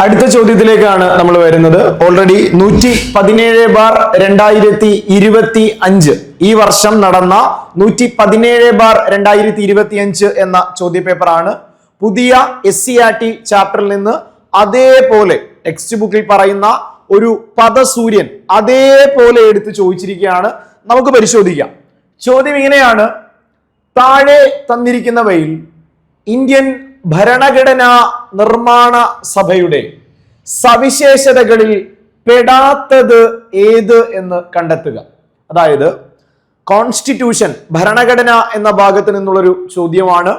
അടുത്ത ചോദ്യത്തിലേക്കാണ് നമ്മൾ വരുന്നത്. ഓൾറെഡി 117/2025 ഈ വർഷം നടന്ന 117/2025 എന്ന ചോദ്യപേപ്പറാണ്. പുതിയ SCERT ചാപ്റ്ററിൽ നിന്ന് അതേപോലെ ടെക്സ്റ്റ് ബുക്കിൽ പറയുന്ന ഒരു പദസൂര്യൻ അതേപോലെ എടുത്ത് ചോദിച്ചിരിക്കുകയാണ്. നമുക്ക് പരിശോധിക്കാം. ചോദ്യം ഇങ്ങനെയാണ്: താഴെ തന്നിരിക്കുന്നവയിൽ ഇന്ത്യൻ ഭരണഘടനാ നിർമ്മാണ സഭയുടെ സവിശേഷതകളിൽ പെടാത്തത് ഏത് എന്ന് കണ്ടെത്തുക. അതായത് കോൺസ്റ്റിറ്റ്യൂഷൻ, ഭരണഘടന എന്ന ഭാഗത്ത് നിന്നുള്ളൊരു ചോദ്യമാണ്.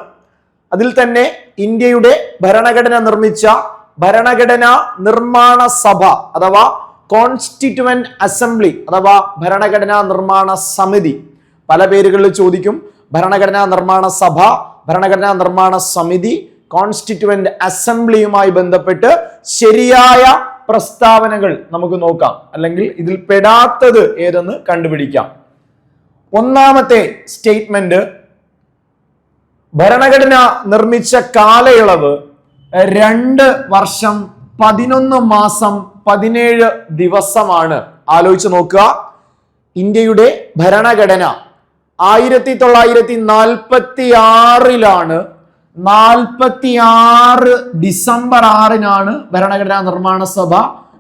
അതിൽ തന്നെ ഇന്ത്യയുടെ ഭരണഘടന നിർമ്മിച്ച ഭരണഘടനാ നിർമ്മാണ സഭ അഥവാ കോൺസ്റ്റിറ്റ്യൂവന്റ് അസംബ്ലി അഥവാ ഭരണഘടനാ നിർമ്മാണ സമിതി, പല പേരുകളിൽ ചോദിക്കും. ഭരണഘടനാ നിർമ്മാണ സഭ, ഭരണഘടനാ നിർമ്മാണ സമിതി, കോൺസ്റ്റിറ്റ്യൂവന്റ് അസംബ്ലിയുമായി ബന്ധപ്പെട്ട് ശരിയായ പ്രസ്താവനകൾ നമുക്ക് നോക്കാം, അല്ലെങ്കിൽ ഇതിൽ പെടാത്തത് ഏതെന്ന് കണ്ടുപിടിക്കാം. ഒന്നാമത്തെ സ്റ്റേറ്റ്മെന്റ്, ഭരണഘടന നിർമ്മിച്ച കാലയളവ് 2 വർഷം 11 മാസം 17 ദിവസമാണ്. ആലോചിച്ച് നോക്കുക. ഇന്ത്യയുടെ ഭരണഘടന 1946 46 ഡിസംബർ 6 ഭരണഘടനാ നിർമ്മാണ സഭ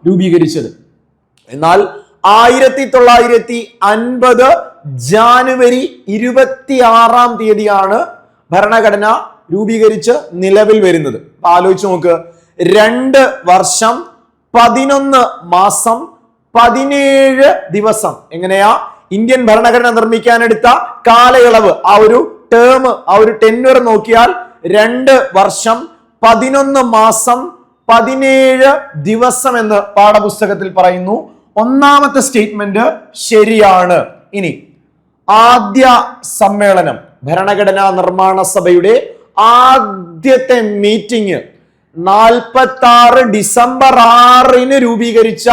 രൂപീകരിച്ചത്. എന്നാൽ 1950 ജാനുവരി 26 ഭരണഘടന രൂപീകരിച്ച് നിലവിൽ വരുന്നത്. ആലോചിച്ച് നോക്ക്. 2 വർഷം 11 മാസം 17 ദിവസം. എങ്ങനെയാ ഇന്ത്യൻ ഭരണഘടന നിർമ്മിക്കാനെടുത്ത കാലയളവ്, ആ ഒരു ടേം, ആ ഒരു ടെന്വർ നോക്കിയാൽ 2 വർഷം 11 മാസം 17 ദിവസം എന്ന് പാഠപുസ്തകത്തിൽ പറയുന്നു. ഒന്നാമത്തെ സ്റ്റേറ്റ്മെന്റ് ശരിയാണ്. ഇനി ആദ്യ സമ്മേളനം, ഭരണഘടനാ നിർമ്മാണ സഭയുടെ ആദ്യത്തെ മീറ്റിംഗ് 46 ഡിസംബർ 6 രൂപീകരിച്ച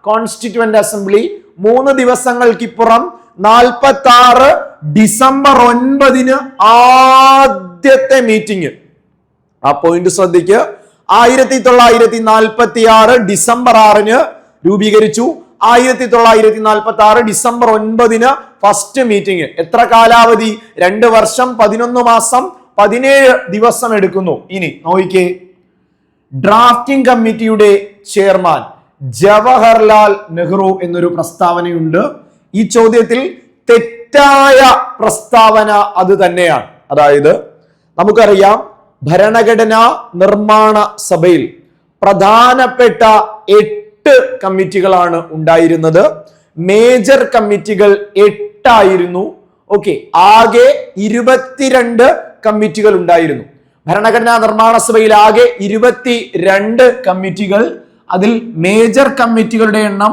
കോൺസ്റ്റിറ്റ്യൂവന്റ് അസംബ്ലി 3 ദിവസങ്ങൾക്കിപ്പുറം 46 ഡിസംബർ 9 ആദ്യത്തെ മീറ്റിംഗ്. ആ പോയിന്റ് ശ്രദ്ധിക്ക്. 1946 ഡിസംബർ 6 രൂപീകരിച്ചു. 1946 ഡിസംബർ 9 ഫസ്റ്റ് മീറ്റിംഗ്. എത്ര കാലാവധി? 2 വർഷം 11 മാസം 17 ദിവസം എടുക്കുന്നു. ഇനി നോക്കിക്കേ. ഡ്രാഫ്റ്റിംഗ് കമ്മിറ്റിയുടെ ചെയർമാൻ ജവഹർലാൽ നെഹ്റു എന്നൊരു പ്രസ്താവനയുണ്ട്. ഈ ചോദ്യത്തിൽ തെറ്റായ പ്രസ്താവന അത് തന്നെയാണ്. അതായത് നമുക്കറിയാം, ഭരണഘടനാ നിർമ്മാണ സഭയിൽ പ്രധാനപ്പെട്ട 8 കമ്മിറ്റികളാണ് ഉണ്ടായിരുന്നത്. മേജർ കമ്മിറ്റികൾ 8 ആയിരുന്നു. ഓക്കെ, ആകെ 22 കമ്മിറ്റികൾ ഉണ്ടായിരുന്നു. ഭരണഘടനാ നിർമ്മാണ സഭയിൽ ആകെ 22 കമ്മിറ്റികൾ. അതിൽ മേജർ കമ്മിറ്റികളുടെ എണ്ണം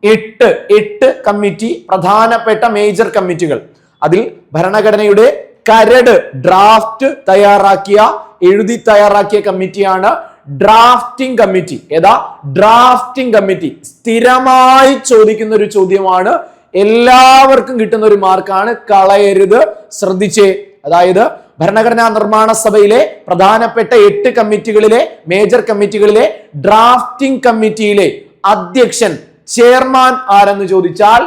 8 കമ്മിറ്റി, പ്രധാനപ്പെട്ട മേജർ കമ്മിറ്റികൾ. അതിൽ ഭരണഘടനയുടെ കരട് ഡ്രാഫ്റ്റ് എഴുതി തയ്യാറാക്കിയ കമ്മിറ്റിയാണ് ഡ്രാഫ്റ്റിംഗ് കമ്മിറ്റി. ഏതാ? Drafting committee. സ്ഥിരമായി ചോദിക്കുന്ന ഒരു ചോദ്യമാണ്, എല്ലാവർക്കും കിട്ടുന്ന ഒരു മാർക്കാണ്, കളയരുത്, ശ്രദ്ധിച്ചേ. അതായത് ഭരണഘടനാ നിർമ്മാണ സഭയിലെ പ്രധാനപ്പെട്ട 8 കമ്മിറ്റികളിലെ, മേജർ കമ്മിറ്റികളിലെ ഡ്രാഫ്റ്റിംഗ് കമ്മിറ്റിയിലെ അധ്യക്ഷൻ, ചെയർമാൻ ആരെന്ന് ചോദിച്ചാൽ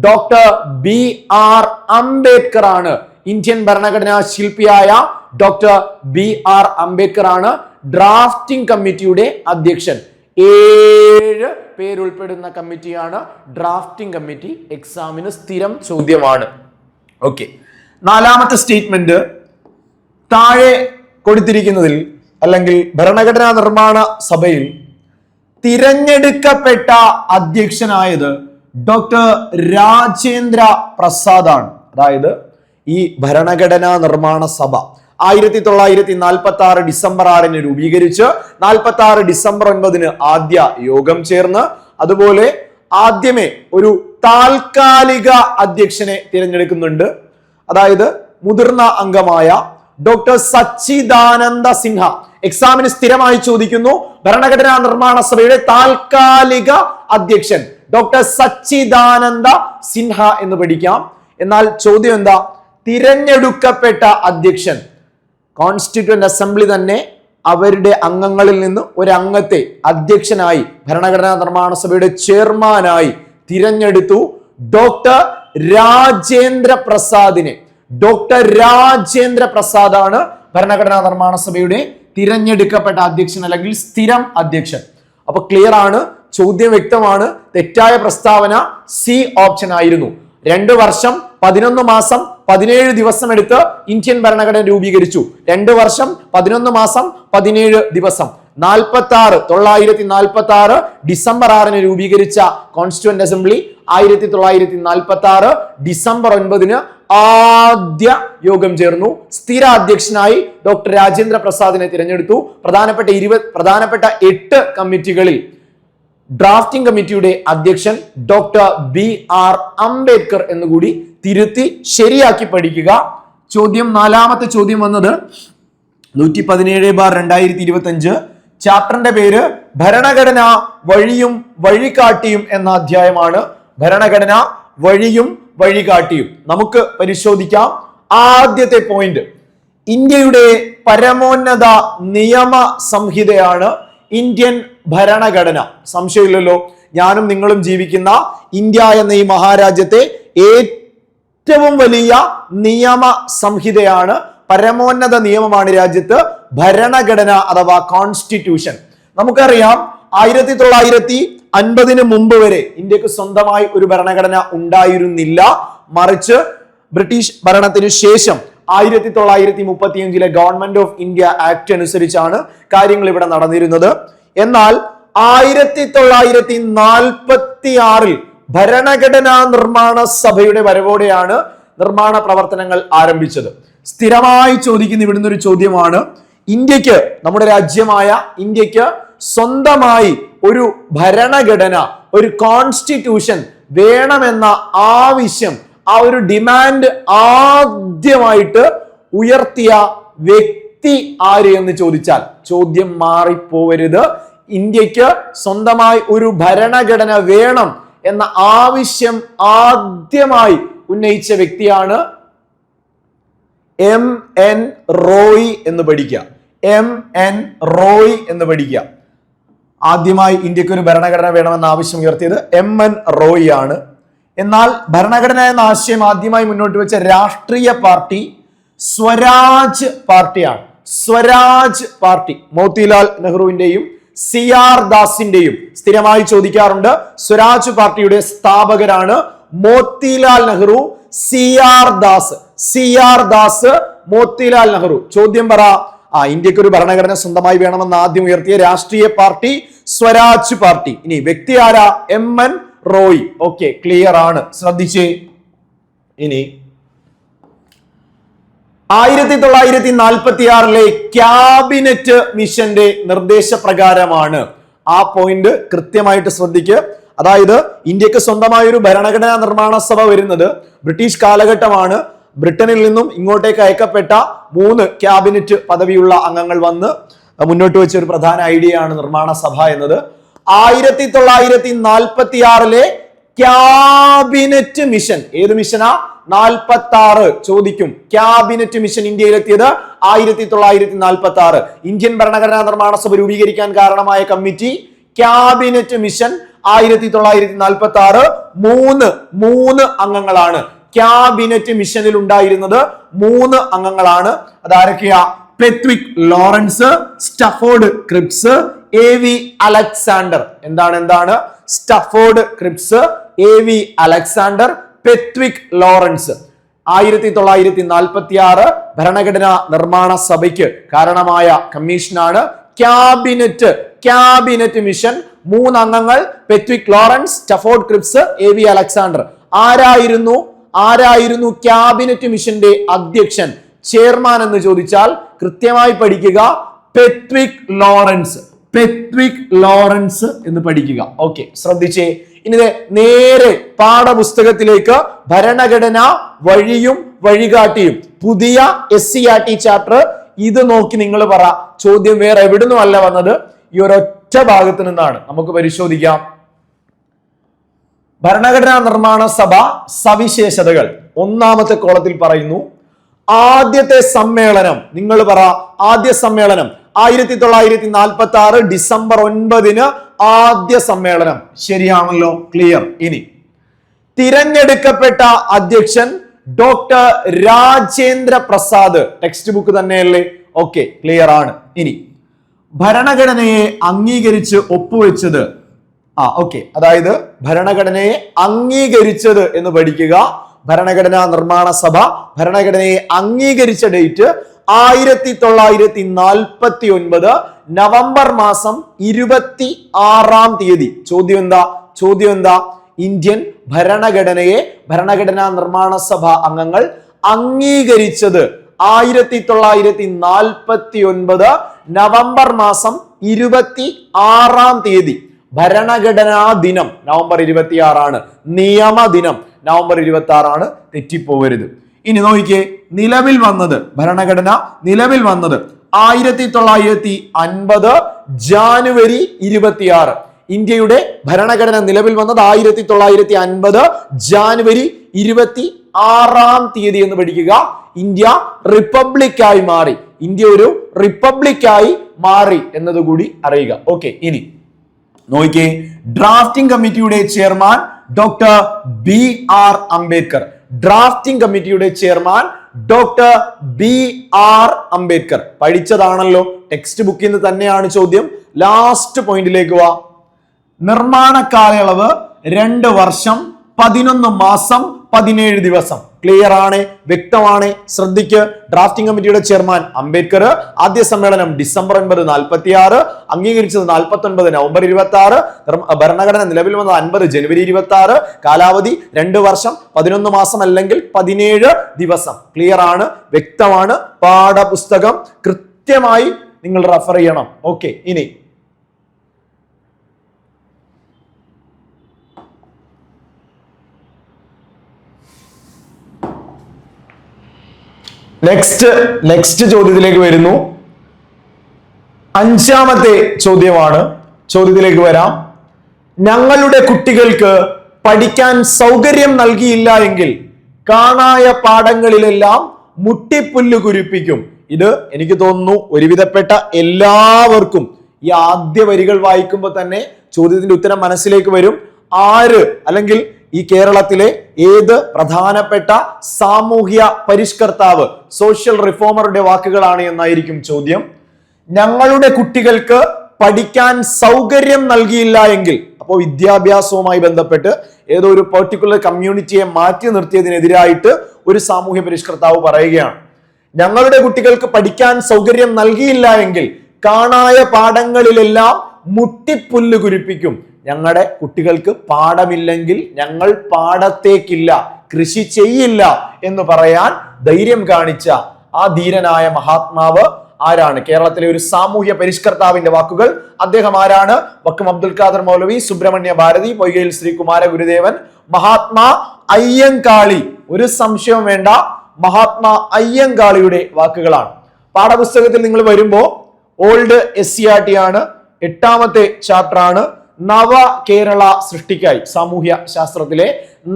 ഡോക്ടർ BR അംബേദ്കർ ആണ്. ഇന്ത്യൻ ഭരണഘടനാ ശില്പിയായ ഡോക്ടർ BR അംബേദ്കർ ആണ് ഡ്രാഫ്റ്റിംഗ് കമ്മിറ്റിയുടെ അധ്യക്ഷൻ. 7 പേരുൾപ്പെടുന്ന കമ്മിറ്റിയാണ് ഡ്രാഫ്റ്റിംഗ് കമ്മിറ്റി. എക്സാമിന് സ്ഥിരം ചോദ്യമാണ്. ഓക്കെ, നാലാമത്തെ സ്റ്റേറ്റ്മെന്റ്, താഴെ കൊടുത്തിരിക്കുന്നതിൽ അല്ലെങ്കിൽ ഭരണഘടനാ നിർമ്മാണ സഭയിൽ തിരഞ്ഞെടുക്കപ്പെട്ട അധ്യക്ഷനായത് ഡോക്ടർ രാജേന്ദ്ര പ്രസാദ് ആണ്. അതായത് ഈ ഭരണഘടനാ നിർമ്മാണ സഭ 1946 ഡിസംബർ 6 രൂപീകരിച്ച് 46 ഡിസംബർ 9 ആദ്യ യോഗം ചേർന്ന്, അതുപോലെ ആദ്യമേ ഒരു താൽക്കാലിക അധ്യക്ഷനെ തിരഞ്ഞെടുക്കുന്നുണ്ട്. അതായത് മുതിർന്ന അംഗമായ ഡോക്ടർ സച്ചിദാനന്ദ സിൻഹ. എക്സാമിന് സ്ഥിരമായി ചോദിക്കുന്നു, ഭരണഘടനാ നിർമ്മാണ സഭയുടെ താൽക്കാലിക അധ്യക്ഷൻ ഡോക്ടർ സച്ചിദാനന്ദ സിൻഹ എന്ന് പഠിക്കാം. എന്നാൽ ചോദ്യം എന്താ? തിരഞ്ഞെടുക്കപ്പെട്ട അധ്യക്ഷൻ. കോൺസ്റ്റിറ്റ്യൂവന്റ് അസംബ്ലി തന്നെ അവരുടെ അംഗങ്ങളിൽ നിന്ന് ഒരു അംഗത്തെ അധ്യക്ഷനായി ഭരണഘടനാ നിർമ്മാണ സഭയുടെ ചെയർമാനായി തിരഞ്ഞെടുത്തു. ഡോക്ടർ രാജേന്ദ്ര പ്രസാദിനെ. ഡോക്ടർ രാജേന്ദ്ര പ്രസാദാണ് ഭരണഘടനാ നിർമ്മാണ സഭയുടെ തിരഞ്ഞെടുക്കപ്പെട്ട അധ്യക്ഷൻ അല്ലെങ്കിൽ സ്ഥിരം അധ്യക്ഷൻ. അപ്പൊ ക്ലിയർ ആണ്, ചോദ്യം വ്യക്തമാണ്. തെറ്റായ പ്രസ്താവന സി ഓപ്ഷൻ ആയിരുന്നു. 2 വർഷം 11 മാസം 17 ദിവസം എടുത്ത് ഇന്ത്യൻ ഭരണഘടന രൂപീകരിച്ചു. 2 വർഷം 11 മാസം 17 ദിവസം. 1946 ഡിസംബർ 6 രൂപീകരിച്ച കോൺസ്റ്റിറ്റ്യൂവന്റ് അസംബ്ലി 1946 ഡിസംബർ 9 ആദ്യ യോഗം ചേർന്നു. സ്ഥിര അധ്യക്ഷനായി ഡോക്ടർ രാജേന്ദ്ര പ്രസാദിനെ തിരഞ്ഞെടുത്തു. പ്രധാനപ്പെട്ട 8 കമ്മിറ്റികളിൽ ഡ്രാഫ്റ്റിംഗ് കമ്മിറ്റിയുടെ അധ്യക്ഷൻ ഡോക്ടർ BR അംബേദ്കർ എന്നുകൂടി തിരുത്തി ശരിയാക്കി പഠിക്കുക. ചോദ്യം 4ാമത്തെ ചോദ്യം വന്നത് 117/2025 ചാപ്റ്ററിന്റെ പേര് ഭരണഘടന വഴിയും വഴികാട്ടിയും എന്ന അധ്യായമാണ്. ഭരണഘടന വഴിയും വഴികാട്ടിയും. നമുക്ക് പരിശോധിക്കാം. ആദ്യത്തെ പോയിന്റ്, ഇന്ത്യയുടെ പരമോന്നത നിയമ സംഹിതയാണ് ഇന്ത്യൻ ഭരണഘടന. സംശയമില്ലല്ലോ, ഞാനും നിങ്ങളും ജീവിക്കുന്ന ഇന്ത്യ എന്ന ഈ മഹാരാജ്യത്തെ ഏറ്റവും വലിയ നിയമ സംഹിതയാണ്, പരമോന്നത നിയമമാണ് രാജ്യത്ത് ഭരണഘടന അഥവാ കോൺസ്റ്റിറ്റ്യൂഷൻ. നമുക്കറിയാം 1950 മുമ്പ് വരെ ഇന്ത്യക്ക് സ്വന്തമായി ഒരു ഭരണഘടന ഉണ്ടായിരുന്നില്ല. മറിച്ച് ബ്രിട്ടീഷ് ഭരണത്തിന് ശേഷം 1935 ഗവൺമെന്റ് ഓഫ് ഇന്ത്യ ആക്ട് അനുസരിച്ചാണ് കാര്യങ്ങൾ ഇവിടെ നടന്നിരുന്നത്. എന്നാൽ 1946 ഭരണഘടനാ നിർമ്മാണ സഭയുടെ വരവോടെയാണ് നിർമ്മാണ പ്രവർത്തനങ്ങൾ ആരംഭിച്ചത്. സ്ഥിരമായി ചോദിക്കുന്ന ഇവിടുന്ന് ഒരു ചോദ്യമാണ്, ഇന്ത്യക്ക്, നമ്മുടെ രാജ്യമായ ഇന്ത്യക്ക് സ്വന്തമായി ഒരു ഭരണഘടന, ഒരു കോൺസ്റ്റിറ്റ്യൂഷൻ വേണമെന്ന ആവശ്യം, ആ ഒരു ഡിമാൻഡ് ആദ്യമായിട്ട് ഉയർത്തിയ വ്യക്തി ആര് എന്ന് ചോദിച്ചാൽ ചോദ്യം മാറിപ്പോവരുത്. ഇന്ത്യക്ക് സ്വന്തമായി ഒരു ഭരണഘടന വേണം എന്ന ആവശ്യം ആദ്യമായി ഉന്നയിച്ച വ്യക്തിയാണ് MN റോയ് എന്ന് പഠിക്കുക. MN റോയ് എന്ന് പഠിക്കുക. ആദ്യമായി ഇന്ത്യക്ക് ഒരു ഭരണഘടന വേണമെന്ന ആവശ്യം ഉയർത്തിയത് MN റോയ് ആണ്. എന്നാൽ ഭരണഘടന എന്ന ആശയം ആദ്യമായി മുന്നോട്ട് വെച്ച രാഷ്ട്രീയ പാർട്ടി സ്വരാജ് പാർട്ടിയാണ്. സ്വരാജ് പാർട്ടി മോത്തിലാൽ നെഹ്റുവിന്റെയും CR ദാസിന്റെയും, സ്ഥിരമായി ചോദിക്കാറുണ്ട്, സ്വരാജ് പാർട്ടിയുടെ സ്ഥാപകരാണ് മോത്തിലാൽ നെഹ്റു, CR ദാസ്, മോത്തിലാൽ നെഹ്റു. ചോദ്യം പറ. ഇന്ത്യക്ക് ഒരു ഭരണഘടന സ്വന്തമായി വേണമെന്ന് ആദ്യം ഉയർത്തിയ രാഷ്ട്രീയ പാർട്ടി സ്വരാജ് പാർട്ടി. ഇനി വ്യക്തി ആരാ? MN റോയ്. ഓക്കെ, ക്ലിയർ ആണ്, ശ്രദ്ധിച്ചേ. ഇനി 1946 ക്യാബിനറ്റ് മിഷന്റെ നിർദ്ദേശപ്രകാരമാണ്. ആ പോയിന്റ് കൃത്യമായിട്ട് ശ്രദ്ധിക്കുക. അതായത് ഇന്ത്യക്ക് സ്വന്തമായ ഒരു ഭരണഘടനാ നിർമ്മാണ സഭ വരുന്നത് ബ്രിട്ടീഷ് കാലഘട്ടമാണ്. ബ്രിട്ടനിൽ നിന്നും ഇങ്ങോട്ടേക്ക് അയക്കപ്പെട്ട 3 ക്യാബിനറ്റ് പദവിയുള്ള അംഗങ്ങൾ വന്ന് മുന്നോട്ട് വെച്ച ഒരു പ്രധാന ഐഡിയ ആണ് നിർമ്മാണ സഭ എന്നത്. 1946 ക്യാബിനറ്റ് മിഷൻ, ഏത് മിഷനാ? 46. ചോദിക്കും, ക്യാബിനറ്റ് മിഷൻ ഇന്ത്യയിലെത്തിയത് 1946. ഇന്ത്യൻ ഭരണഘടനാ നിർമ്മാണ സഭ രൂപീകരിക്കാൻ കാരണമായ കമ്മിറ്റി ക്യാബിനറ്റ് മിഷൻ 1946. 3 അംഗങ്ങളാണ് ക്യാബിനറ്റ് മിഷനിൽ ഉണ്ടായിരുന്നത്. 3 അംഗങ്ങളാണ്. അതാരൊക്കെയാ? Pethick Lawrence, Stafford Cripps, AV Alexander. എന്താണ്? Stafford Cripps, AV Alexander, Pethick Lawrence. 1946 ഭരണഘടനാ നിർമ്മാണ സഭയ്ക്ക് കാരണമായ കമ്മീഷനാണ് ക്യാബിനറ്റ് മിഷൻ. 3 അംഗങ്ങൾ, Pethick Lawrence, Stafford Cripps, AV Alexander. ആരായിരുന്നു ക്യാബിനറ്റ് മിഷന്റെ അധ്യക്ഷൻ, ചെയർമാൻ എന്ന് ചോദിച്ചാൽ കൃത്യമായി പഠിക്കുക, പെത്വിക് ലോറൻസ് എന്ന് പഠിക്കുക. ഓക്കെ, ശ്രദ്ധിച്ചേ. ഇനി നേരെ പാഠപുസ്തകത്തിലേക്ക്. ഭരണഘടന വഴിയും വഴികാട്ടിയും, പുതിയ SCERT ചാപ്റ്റർ. ഇത് നോക്കി നിങ്ങൾ പറ, ചോദ്യം വേറെ എവിടുന്നും അല്ല വന്നത്, ഈ ഒരൊറ്റ ഭാഗത്ത് നിന്നാണ്. നമുക്ക് പരിശോധിക്കാം. ഭരണഘടനാ നിർമ്മാണ സഭ സവിശേഷതകൾ 1ാമത്തെ കോളത്തിൽ പറയുന്നു. ആദ്യത്തെ സമ്മേളനം, നിങ്ങൾ പറ, ആദ്യ സമ്മേളനം 1946 ഡിസംബർ 9 ആദ്യ സമ്മേളനം. ശരിയാണല്ലോ, ക്ലിയർ. ഇനി തിരഞ്ഞെടുക്കപ്പെട്ട അധ്യക്ഷൻ doctor Rajendra Prasad. Text book തന്നെയല്ലേ? ഓക്കെ, ക്ലിയർ ആണ്. ഇനി ഭരണഘടനയെ അംഗീകരിച്ച് ഒപ്പുവെച്ചത്, ഓക്കെ, അതായത് ഭരണഘടനയെ അംഗീകരിച്ചത് എന്ന് പഠിക്കുക. ഭരണഘടനാ നിർമ്മാണ സഭ ഭരണഘടനയെ അംഗീകരിച്ച ഡേറ്റ് 1949 നവംബർ മാസം 26-ാം തീയതി. ചോദ്യം എന്താ? ഇന്ത്യൻ ഭരണഘടനയെ ഭരണഘടനാ നിർമ്മാണ സഭ അംഗങ്ങൾ അംഗീകരിച്ചത് 1949 നവംബർ മാസം 26-ാം തീയതി. ഭരണഘടനാ ദിനം നവംബർ 26 നിയമദിനം നവംബർ 26 തെറ്റിപ്പോവരുത്. ഇനി നോക്കിക്കേ, ഭരണഘടന നിലവിൽ വന്നത് 1950 ജാനുവരി 26. ഇന്ത്യയുടെ ഭരണഘടന നിലവിൽ വന്നത് 1950 ജാനുവരി 26-ാം തീയതി എന്ന് പഠിക്കുക. ഇന്ത്യ റിപ്പബ്ലിക്കായി മാറി. ഇന്ത്യ ഒരു റിപ്പബ്ലിക്കായി മാറി എന്നതുകൂടി അറിയുക. ഓക്കെ, ഇനി നോക്കിക്കേ, ഡ്രാഫ്റ്റിംഗ് കമ്മിറ്റിയുടെ chairman doctor BR Ambedkar. Drafting കമ്മിറ്റിയുടെ ചെയർമാൻ ഡോക്ടർ BR അംബേദ്കർ. പഠിച്ചതാണല്ലോ, ടെക്സ്റ്റ് ബുക്കിൽ നിന്ന് തന്നെയാണ് ചോദ്യം. ലാസ്റ്റ് പോയിന്റിലേക്ക് വാ. നിർമ്മാണ കാലയളവ് 2 വർഷം 11 മാസം 17 ദിവസം. ക്ലിയർ ആണ്, വ്യക്തമാണ്. ശ്രദ്ധിക്ക്. ഡ്രാഫ്റ്റിംഗ് കമ്മിറ്റിയുടെ ചെയർമാൻ അംബേദ്കർ. ആദ്യ സമ്മേളനം ഡിസംബർ 9 46, അംഗീകരിച്ചത് 49 നവംബർ 26, ഭരണഘടന നിലവിൽ വന്നത് 50 ജനുവരി 26, കാലാവധി 2 വർഷം 11 മാസം അല്ലെങ്കിൽ 17 ദിവസം. ക്ലിയർ ആണ്, വ്യക്തമാണ്. പാഠപുസ്തകം കൃത്യമായി നിങ്ങൾ റെഫർ ചെയ്യണം. ഓക്കെ, ഇനി നെക്സ്റ്റ് ചോദ്യത്തിലേക്ക് വരുന്നു. 5ാമത്തെ ചോദ്യമാണ്. ചോദ്യത്തിലേക്ക് വരാം. ഞങ്ങളുടെ കുട്ടികൾക്ക് പഠിക്കാൻ സൗകര്യം നൽകിയില്ല എങ്കിൽ കാണായ പാഠങ്ങളിലെല്ലാം മുട്ടിപ്പുല്ല് കുരിപ്പിക്കും. ഇത് എനിക്ക് തോന്നുന്നു ഒരുവിധപ്പെട്ട എല്ലാവർക്കും ഈ ആദ്യ വരികൾ വായിക്കുമ്പോൾ തന്നെ ചോദ്യത്തിന്റെ ഉത്തരം മനസ്സിലേക്ക് വരും. ആര് അല്ലെങ്കിൽ ഈ കേരളത്തിലെ ഏത് പ്രധാനപ്പെട്ട സാമൂഹ്യ പരിഷ്കർത്താവ്, സോഷ്യൽ റിഫോമറുടെ വാക്കുകളാണ് എന്നായിരിക്കും ചോദ്യം. ഞങ്ങളുടെ കുട്ടികൾക്ക് പഠിക്കാൻ സൗകര്യം നൽകിയില്ല എങ്കിൽ, അപ്പോൾ വിദ്യാഭ്യാസവുമായി ബന്ധപ്പെട്ട് ഏതോ ഒരു പെർട്ടിക്കുലർ കമ്മ്യൂണിറ്റിയെ മാറ്റി നിർത്തിയതിനെതിരായിട്ട് ഒരു സാമൂഹ്യ പരിഷ്കർത്താവ് പറയുകയാണ്. ഞങ്ങളുടെ കുട്ടികൾക്ക് പഠിക്കാൻ സൗകര്യം നൽകിയില്ല എങ്കിൽ കാണായ പാഠങ്ങളിലെല്ലാം മുട്ടിപ്പുല്ല് കുരിപ്പിക്കും. ഞങ്ങളുടെ കുട്ടികൾക്ക് പാഠമില്ലെങ്കിൽ ഞങ്ങൾ പാടത്തേക്കില്ല, കൃഷി ചെയ്യില്ല എന്ന് പറയാൻ ധൈര്യം കാണിച്ച ആ ധീരനായ മഹാത്മാവ് ആരാണ്? കേരളത്തിലെ ഒരു സാമൂഹ്യ പരിഷ്കർത്താവിന്റെ വാക്കുകൾ. അദ്ദേഹം ആരാണ്? വക്കം അബ്ദുൽ ഖാദർ മൗലവി, സുബ്രഹ്മണ്യ ഭാരതി, പൊയ്കയിൽ ശ്രീ കുമാര ഗുരുദേവൻ, മഹാത്മാ അയ്യങ്കാളി. ഒരു സംശയവും വേണ്ട, മഹാത്മാ അയ്യങ്കാളിയുടെ വാക്കുകളാണ്. പാഠപുസ്തകത്തിൽ നിങ്ങൾ വരുമ്പോ ഓൾഡ് SCERT ആണ്, 8ാമത്തെ ചാപ്റ്റർ ആണ്. നവ കേരള സൃഷ്ടിക്കായി, സാമൂഹ്യ ശാസ്ത്രത്തിലെ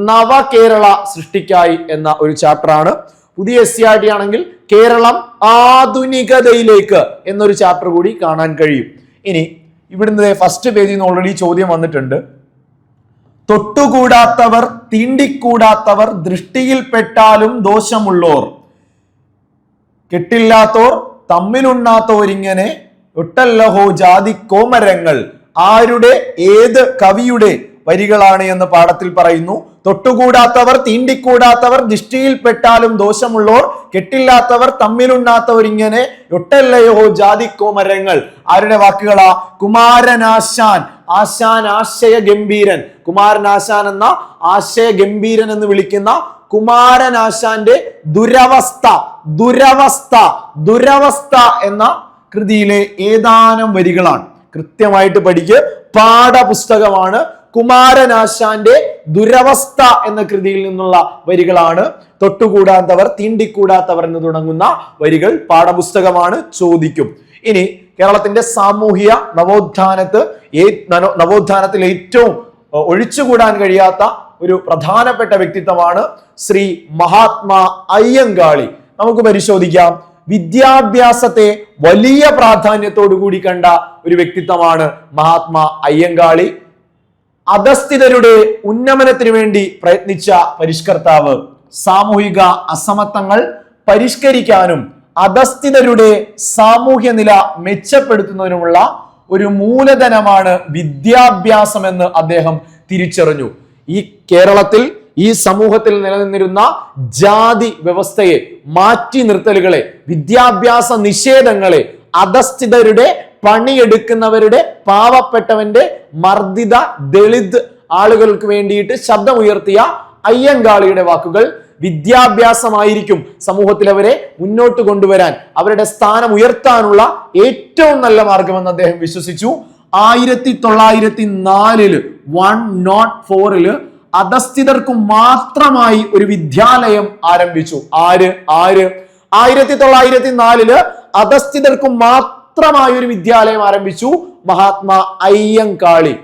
നവ കേരള സൃഷ്ടിക്കായി എന്ന ഒരു ചാപ്റ്റർ ആണ്. പുതിയ SCERT ആണെങ്കിൽ കേരളം ആധുനികതയിലേക്ക് എന്നൊരു ചാപ്റ്റർ കൂടി കാണാൻ കഴിയും. ഇനി ഇവിടുന്ന് ഫസ്റ്റ് പേജിൽ നിന്ന് ഓൾറെഡി ചോദ്യം വന്നിട്ടുണ്ട്. തൊട്ടുകൂടാത്തവർ, തീണ്ടിക്കൂടാത്തവർ, ദൃഷ്ടിയിൽപ്പെട്ടാലും ദോഷമുള്ളോർ, കെട്ടില്ലാത്തോർ, തമ്മിലുണ്ണാത്തോരിങ്ങനെ ഒട്ടല്ലഹോ ജാതി കോമരങ്ങൾ. ആരുടെ, ഏത് കവിയുടെ വരികളാണ് എന്ന് പാഠത്തിൽ പറയുന്നു. തൊട്ടുകൂടാത്തവർ, തീണ്ടിക്കൂടാത്തവർ, ദൃഷ്ടിയിൽപ്പെട്ടാലും ദോഷമുള്ളോർ, കെട്ടില്ലാത്തവർ, തമ്മിലുണ്ണാത്തവർ, ഇങ്ങനെ ഒട്ടല്ലയോ ജാതിക്കോമരങ്ങൾ. ആരുടെ വാക്കുകളാ? കുമാരനാശാൻ. ആശയ ഗംഭീരൻ. കുമാരനാശാൻ എന്ന ആശയ ഗംഭീരൻ എന്ന് വിളിക്കുന്ന കുമാരനാശാന്റെ ദുരവസ്ഥ എന്ന കൃതിയിലെ ഏതാനും വരികളാണ്. കൃത്യമായിട്ട് പഠിക്ക്. പാഠപുസ്തകമാണ്. കുമാരനാശാന്റെ ദുരവസ്ഥ എന്ന കൃതിയിൽ നിന്നുള്ള വരികളാണ്. തൊട്ടുകൂടാത്തവർ, തീണ്ടിക്കൂടാത്തവർ എന്ന് തുടങ്ങുന്ന വരികൾ പാഠപുസ്തകമാണ്. ചോദിക്കും. ഇനി കേരളത്തിന്റെ സാമൂഹിക നവോത്ഥാനത്തിൽ ഏറ്റവും ഒഴിച്ചുകൂടാൻ കഴിയാത്ത ഒരു പ്രധാനപ്പെട്ട വ്യക്തിത്വമാണ് ശ്രീ മഹാത്മാ അയ്യങ്കാളി. നമുക്ക് പരിശോധിക്കാം. വിദ്യാഭ്യാസത്തെ വലിയ പ്രാധാന്യത്തോടു കൂടി കണ്ട ഒരു വ്യക്തിത്വമാണ് മഹാത്മാ അയ്യങ്കാളി. അധസ്ഥിതരുടെ ഉന്നമനത്തിനു വേണ്ടി പ്രയത്നിച്ച പരിഷ്കർത്താവ്. സാമൂഹിക അസമത്വങ്ങൾ പരിഷ്കരിക്കാനും അധസ്ഥിതരുടെ സാമൂഹ്യ നില മെച്ചപ്പെടുത്തുന്നതിനുമുള്ള ഒരു മൂലധനമാണ് വിദ്യാഭ്യാസം എന്ന് അദ്ദേഹം തിരിച്ചറിഞ്ഞു. ഈ കേരളത്തിൽ, ഈ സമൂഹത്തിൽ നിലനിന്നിരുന്ന ജാതി വ്യവസ്ഥയെ, മാറ്റി നിർത്തലുകളെ, വിദ്യാഭ്യാസ നിഷേധങ്ങളെ, അധസ്ഥിതരുടെ, പണിയെടുക്കുന്നവരുടെ, പാവപ്പെട്ടവന്റെ, മർദ്ദിത ദളിത് ആളുകൾക്ക് വേണ്ടിയിട്ട് ശബ്ദമുയർത്തിയ അയ്യങ്കാളിയുടെ വാക്കുകൾ വിദ്യാഭ്യാസമായിരിക്കും സമൂഹത്തിൽ അവരെ മുന്നോട്ട് കൊണ്ടുവരാൻ, അവരുടെ സ്ഥാനം ഉയർത്താനുള്ള ഏറ്റവും നല്ല മാർഗമെന്ന് അദ്ദേഹം വിശ്വസിച്ചു. 1904 104 അധസ്ഥിതർക്കു മാത്രമായി ഒരു വിദ്യാലയം ആരംഭിച്ചു. ആര് 1904 അധസ്ഥിതർക്കു മാത്രമായി ഒരു വിദ്യാലയം ആരംഭിച്ചു മഹാത്മാ അയ്യങ്കാളി.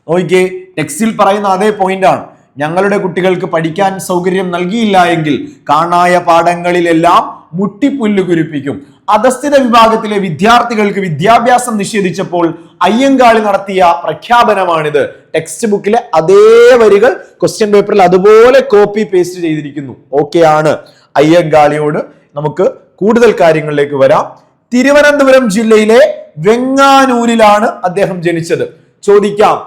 നോക്കിക്കേ, ടെക്സ്റ്റിൽ പറയുന്ന അതേ പോയിന്റ് ആണ്. ഞങ്ങളുടെ കുട്ടികൾക്ക് പഠിക്കാൻ സൗകര്യം നൽകിയില്ല എങ്കിൽ കാണായ പാഠങ്ങളിലെല്ലാം മുട്ടിപ്പുല്ല് കുരിപ്പിക്കും. അധസ്ഥിത വിഭാഗത്തിലെ വിദ്യാർത്ഥികൾക്ക് വിദ്യാഭ്യാസം നിഷേധിച്ചപ്പോൾ അയ്യങ്കാളി നടത്തിയ പ്രഖ്യാപനമാണിത്. ടെക്സ്റ്റ് ബുക്കിലെ അതേ വരികൾ ക്വസ്റ്റ്യൻ പേപ്പറിൽ അതുപോലെ കോപ്പി പേസ്റ്റ് ചെയ്തിരിക്കുന്നു. ഓക്കെ ആണ്. അയ്യങ്കാളിയോട് നമുക്ക് കൂടുതൽ കാര്യങ്ങളിലേക്ക് വരാം. തിരുവനന്തപുരം ജില്ലയിലെ വെങ്ങാനൂരിലാണ് അദ്ദേഹം ജനിച്ചത്. ചോദിക്കാം,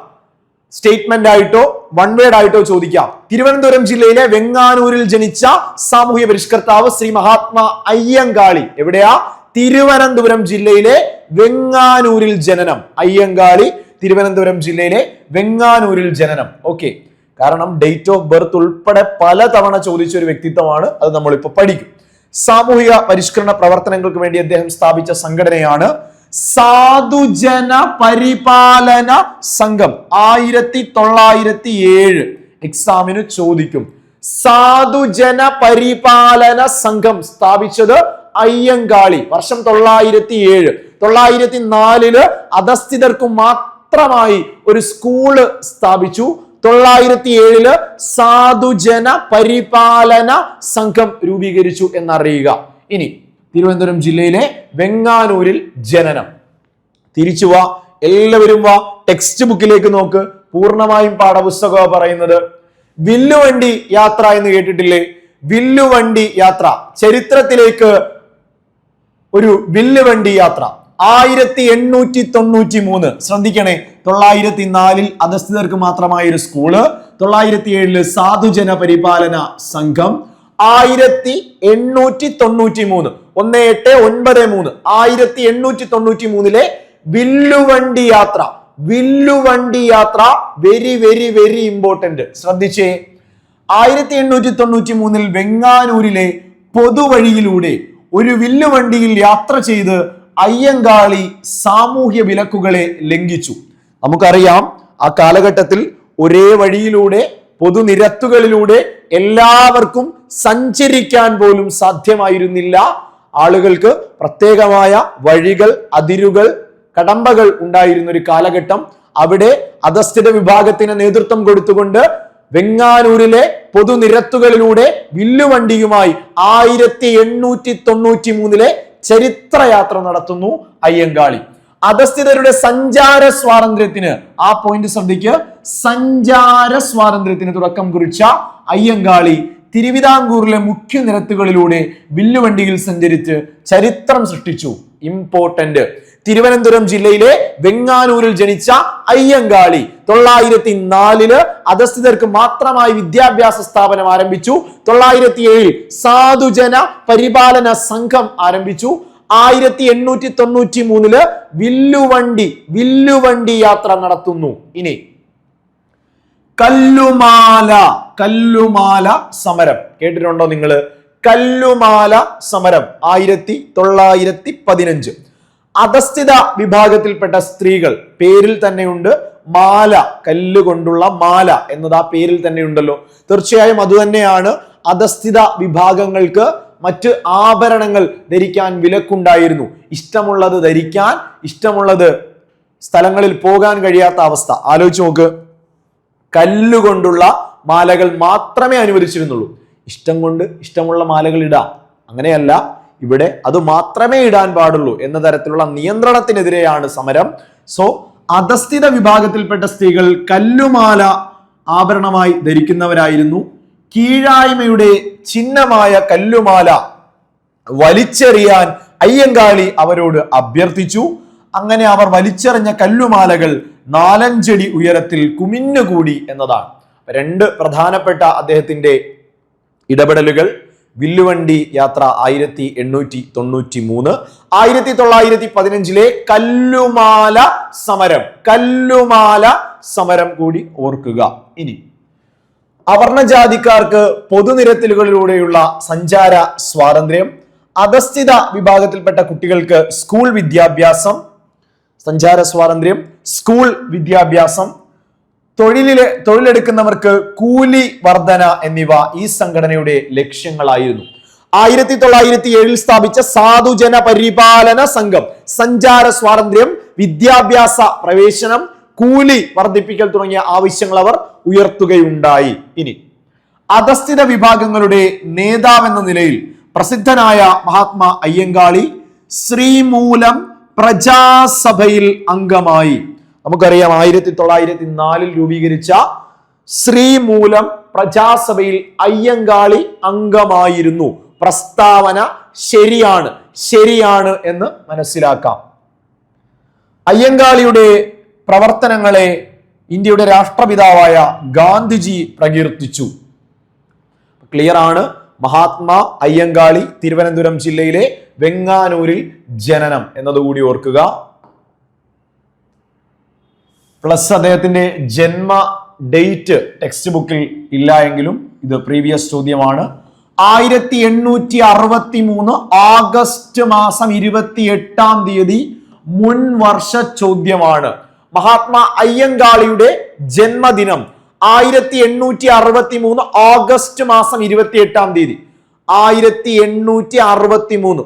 സ്റ്റേറ്റ്മെന്റ് ആയിട്ടോ വൺ വേർഡ് ആയിട്ടോ ചോദിക്കാം. തിരുവനന്തപുരം ജില്ലയിലെ വെങ്ങാനൂരിൽ ജനിച്ച സാമൂഹ്യ പരിഷ്കർത്താവ് ശ്രീ മഹാത്മാ അയ്യങ്കാളി. എവിടെയാ? തിരുവനന്തപുരം ജില്ലയിലെ വെങ്ങാനൂരിൽ ജനനം. അയ്യങ്കാളി തിരുവനന്തപുരം ജില്ലയിലെ വെങ്ങാനൂരിൽ ജനനം. ഓക്കെ, കാരണം ഡേറ്റ് ഓഫ് ബർത്ത് ഉൾപ്പെടെ പലതവണ ചോദിച്ച ഒരു വ്യക്തിത്വമാണ്. അത് നമ്മളിപ്പോ പഠിക്കും. സാമൂഹിക പരിഷ്കരണ പ്രവർത്തനങ്ങൾക്ക് വേണ്ടി അദ്ദേഹം സ്ഥാപിച്ച സംഘടനയാണ് സാധുജന പരിപാലന സംഘം. 1907 എക്സാമിന് ചോദിക്കും. സാധുജന പരിപാലന സംഘം സ്ഥാപിച്ചത് അയ്യങ്കാളി. വർഷം 907. 904 അധസ്ഥിതർക്കു മാത്രമായി ഒരു സ്കൂള് സ്ഥാപിച്ചു. 907 സാധുജന പരിപാലന സംഘം രൂപീകരിച്ചു എന്നറിയുക. ഇനി തിരുവനന്തപുരം ജില്ലയിലെ വെങ്ങാനൂരിൽ ജനനം. തിരിച്ചു വാ, എല്ലാവരും വാ, ടെക്സ്റ്റ് ബുക്കിലേക്ക് നോക്ക്. പൂർണ്ണമായും പാഠപുസ്തകമാണ് പറയുന്നത്. വില്ലുവണ്ടി യാത്ര എന്ന് കേട്ടിട്ടില്ലേ? വില്ലുവണ്ടി യാത്ര, ചരിത്രത്തിലേക്ക് ഒരു വില്ലുവണ്ടി യാത്ര. 1893. ശ്രദ്ധിക്കണേ, 904 അധസ്ഥിതർക്ക് മാത്രമായ ഒരു സ്കൂള്, 907 സാധുജന പരിപാലന സംഘം, 1893 1893 1893 വില്ലുവണ്ടി യാത്ര. വില്ലുവണ്ടി യാത്ര വെരി വെരി വെരി ഇമ്പോർട്ടന്റ്. ശ്രദ്ധിച്ചേ, 1893 വെങ്ങാനൂരിലെ പൊതുവഴിയിലൂടെ ഒരു വില്ലുവണ്ടിയിൽ യാത്ര ചെയ്ത് അയ്യങ്കാളി സാമൂഹ്യ വിലക്കുകളെ ലംഘിച്ചു. നമുക്കറിയാം, ആ കാലഘട്ടത്തിൽ ഒരേ വഴിയിലൂടെ, പൊതുനിരത്തുകളിലൂടെ എല്ലാവർക്കും സഞ്ചരിക്കാൻ പോലും സാധ്യമായിരുന്നില്ല. ആളുകൾക്ക് പ്രത്യേകമായ വഴികൾ, അതിരുകൾ, കടമ്പകൾ ഉണ്ടായിരുന്ന ഒരു കാലഘട്ടം. അവിടെ അധസ്ഥിത വിഭാഗത്തിന് നേതൃത്വം കൊടുത്തുകൊണ്ട് വെങ്ങാനൂരിലെ പൊതുനിരത്തുകളിലൂടെ വില്ലുവണ്ടിയുമായി 1893 ചരിത്രയാത്ര നടത്തുന്നു അയ്യങ്കാളി. അധസ്ഥിതരുടെ സഞ്ചാര സ്വാതന്ത്ര്യത്തിന്, ആ പോയിന്റ് ശ്രദ്ധിക്കുക, സഞ്ചാര സ്വാതന്ത്ര്യത്തിന് തുടക്കം കുറിച്ച അയ്യങ്കാളി തിരുവിതാംകൂറിലെ മുഖ്യ നിരത്തുകളിലൂടെ വില്ലുവണ്ടിയിൽ സഞ്ചരിച്ച് ചരിത്രം സൃഷ്ടിച്ചു. ഇമ്പോർട്ടന്റ്. തിരുവനന്തപുരം ജില്ലയിലെ വെങ്ങാനൂരിൽ ജനിച്ച അയ്യങ്കാളി 904 അധസ്ഥിതർക്ക് മാത്രമായി വിദ്യാഭ്യാസ സ്ഥാപനം ആരംഭിച്ചു. 907 സാധുജന പരിപാലന സംഘം ആരംഭിച്ചു. 1893 വില്ലുവണ്ടി യാത്ര നടത്തുന്നു. ഇനി കല്ലുമാല സമരം കേട്ടിട്ടുണ്ടോ നിങ്ങൾ? കല്ലുമാല സമരം 1915. അധസ്ഥിത വിഭാഗത്തിൽപ്പെട്ട സ്ത്രീകൾ, പേരിൽ തന്നെയുണ്ട് മാല, കല്ലുകൊണ്ടുള്ള മാല എന്നത് ആ പേരിൽ തന്നെ ഉണ്ടല്ലോ. തീർച്ചയായും അതുതന്നെയാണ്. അധസ്ഥിത വിഭാഗങ്ങൾക്ക് മറ്റ് ആഭരണങ്ങൾ ധരിക്കാൻ വിലക്കുണ്ടായിരുന്നു. ഇഷ്ടമുള്ളത് ധരിക്കാൻ, ഇഷ്ടമുള്ളത് സ്ഥലങ്ങളിൽ പോകാൻ കഴിയാത്ത അവസ്ഥ. ആലോചിച്ച് നോക്ക്. കല്ലുകൊണ്ടുള്ള മാലകൾ മാത്രമേ അനുവദിച്ചിരുന്നുള്ളൂ. ഇഷ്ടം കൊണ്ട് ഇഷ്ടമുള്ള മാലകൾ ഇടാം, അങ്ങനെയല്ല. ഇവിടെ അത് മാത്രമേ ഇടാൻ പാടുള്ളൂ എന്ന തരത്തിലുള്ള നിയന്ത്രണത്തിനെതിരെയാണ് സമരം. സോ അധസ്ഥിത വിഭാഗത്തിൽപ്പെട്ട സ്ത്രീകൾ കല്ലുമാല ആഭരണമായി ധരിക്കുന്നവരായിരുന്നു. കീഴായ്മയുടെ ചിഹ്നമായ കല്ലുമാല വലിച്ചെറിയാൻ അയ്യങ്കാളി അവരോട് അഭ്യർത്ഥിച്ചു. അങ്ങനെ അവർ വലിച്ചെറിഞ്ഞ കല്ലുമാലകൾ 4-5 അടി ഉയരത്തിൽ കുമിഞ്ഞുകൂടി എന്നതാണ്. രണ്ട് പ്രധാനപ്പെട്ട അദ്ദേഹത്തിന്റെ ഇടപെടലുകൾ: വില്ലുവണ്ടി യാത്ര 1893, 1915 കല്ലുമാല സമരം കൂടി ഓർക്കുക. ഇനി അവർണജാതിക്കാർക്ക് പൊതുനിരത്തിലുകളിലൂടെയുള്ള സഞ്ചാര സ്വാതന്ത്ര്യം, അധസ്ഥിത വിഭാഗത്തിൽപ്പെട്ട കുട്ടികൾക്ക് സ്കൂൾ വിദ്യാഭ്യാസം, സഞ്ചാര സ്വാതന്ത്ര്യം, സ്കൂൾ വിദ്യാഭ്യാസം, തൊഴിലെടുക്കുന്നവർക്ക് കൂലി വർധന എന്നിവ ഈ സംഘടനയുടെ ലക്ഷ്യങ്ങളായിരുന്നു. 1907 സ്ഥാപിച്ച സാധുജന പരിപാലന സംഘം സഞ്ചാര സ്വാതന്ത്ര്യം, വിദ്യാഭ്യാസ പ്രവേശനം, കൂലി വർദ്ധിപ്പിക്കൽ തുടങ്ങിയ ആവശ്യങ്ങൾ അവർ ഉയർത്തുകയുണ്ടായി. ഇനി അധസ്ഥിത വിഭാഗങ്ങളുടെ നേതാവെന്ന നിലയിൽ പ്രസിദ്ധനായ മഹാത്മാ അയ്യങ്കാളി ശ്രീമൂലം പ്രജാസഭയിൽ അംഗമായി. നമുക്കറിയാം 1904 രൂപീകരിച്ച ശ്രീമൂലം പ്രജാസഭയിൽ അയ്യങ്കാളി അംഗമായിരുന്നു. പ്രസ്താവന ശരിയാണ് എന്ന് മനസ്സിലാക്കാം. അയ്യങ്കാളിയുടെ പ്രവർത്തനങ്ങളെ ഇന്ത്യയുടെ രാഷ്ട്രപിതാവായ ഗാന്ധിജി പ്രകീർത്തിച്ചു. ക്ലിയർ ആണ്. മഹാത്മാ അയ്യങ്കാളി, തിരുവനന്തപുരം ജില്ലയിലെ വെങ്ങാനൂരിൽ ജനനം എന്നതുകൂടി ഓർക്കുക. പ്ലസ് അദ്ദേഹത്തിന്റെ ജന്മ ഡേറ്റ് ടെക്സ്റ്റ് ബുക്കിൽ ഇല്ല എങ്കിലും ഇത് പ്രീവിയസ് ചോദ്യമാണ്. 1863 ആഗസ്റ്റ് മാസം 28 മുൻ വർഷ ചോദ്യമാണ്. മഹാത്മാ അയ്യങ്കാളിയുടെ ജന്മദിനം 1863 ഓഗസ്റ്റ് മാസം 28 1863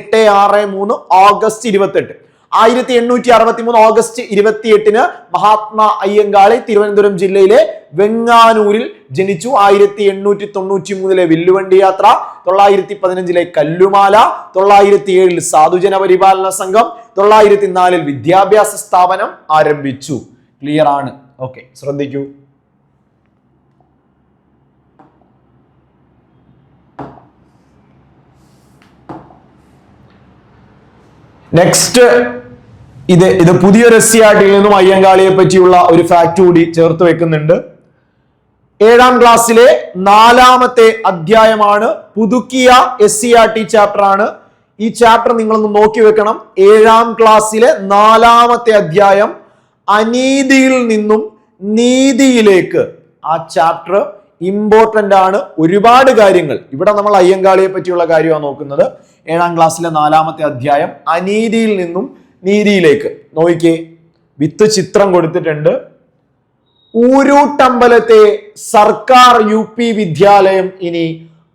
1863 ഓഗസ്റ്റ് 28 1863 ഓഗസ്റ്റ് 28 മഹാത്മാ അയ്യങ്കാളി തിരുവനന്തപുരം ജില്ലയിലെ വെങ്ങാനൂരിൽ ജനിച്ചു. 1893 വില്ലുവണ്ടി യാത്ര, 915 കല്ലുമാല, 907 സാധുജന പരിപാലന സംഘം, 904 വിദ്യാഭ്യാസ സ്ഥാപനം ആരംഭിച്ചു. ക്ലിയർ ആണ്. ഓക്കെ, ശ്രദ്ധിക്കൂ. നെക്സ്റ്റ് ഇത് പുതിയൊരു എസ്സിആർടിയിൽ നിന്നും അയ്യങ്കാളിയെ പറ്റിയുള്ള ഒരു ഫാക്ട് കൂടി ചേർത്ത് വെക്കുന്നുണ്ട്. 7ാം ക്ലാസ്സിലെ 4ാമത്തെ അധ്യായമാണ്. പുതുക്കിയ എസ്സിആർടി ചാപ്റ്റർ ആണ്. ഈ ചാപ്റ്റർ നിങ്ങളൊന്ന് നോക്കി വെക്കണം. 7ാം ക്ലാസ്സിലെ 4ാമത്തെ അധ്യായം, അനീതിയിൽ നിന്നും നീതിയിലേക്ക്. ആ ചാപ്റ്റർ ഇമ്പോർട്ടന്റ് ആണ്. ഒരുപാട് കാര്യങ്ങൾ ഇവിടെ നമ്മൾ അയ്യങ്കാളിയെ പറ്റിയുള്ള കാര്യമാണ് നോക്കുന്നത്. 7ാം ക്ലാസ്സിലെ 4ാമത്തെ അധ്യായം, അനീതിയിൽ നിന്നും നീതിയിലേക്ക്. നോക്കിക്കേ, വിത്ത് ചിത്രം കൊടുത്തിട്ടുണ്ട്. ഊരൂട്ടമ്പലത്തെ സർക്കാർ UP വിദ്യാലയം ഇനി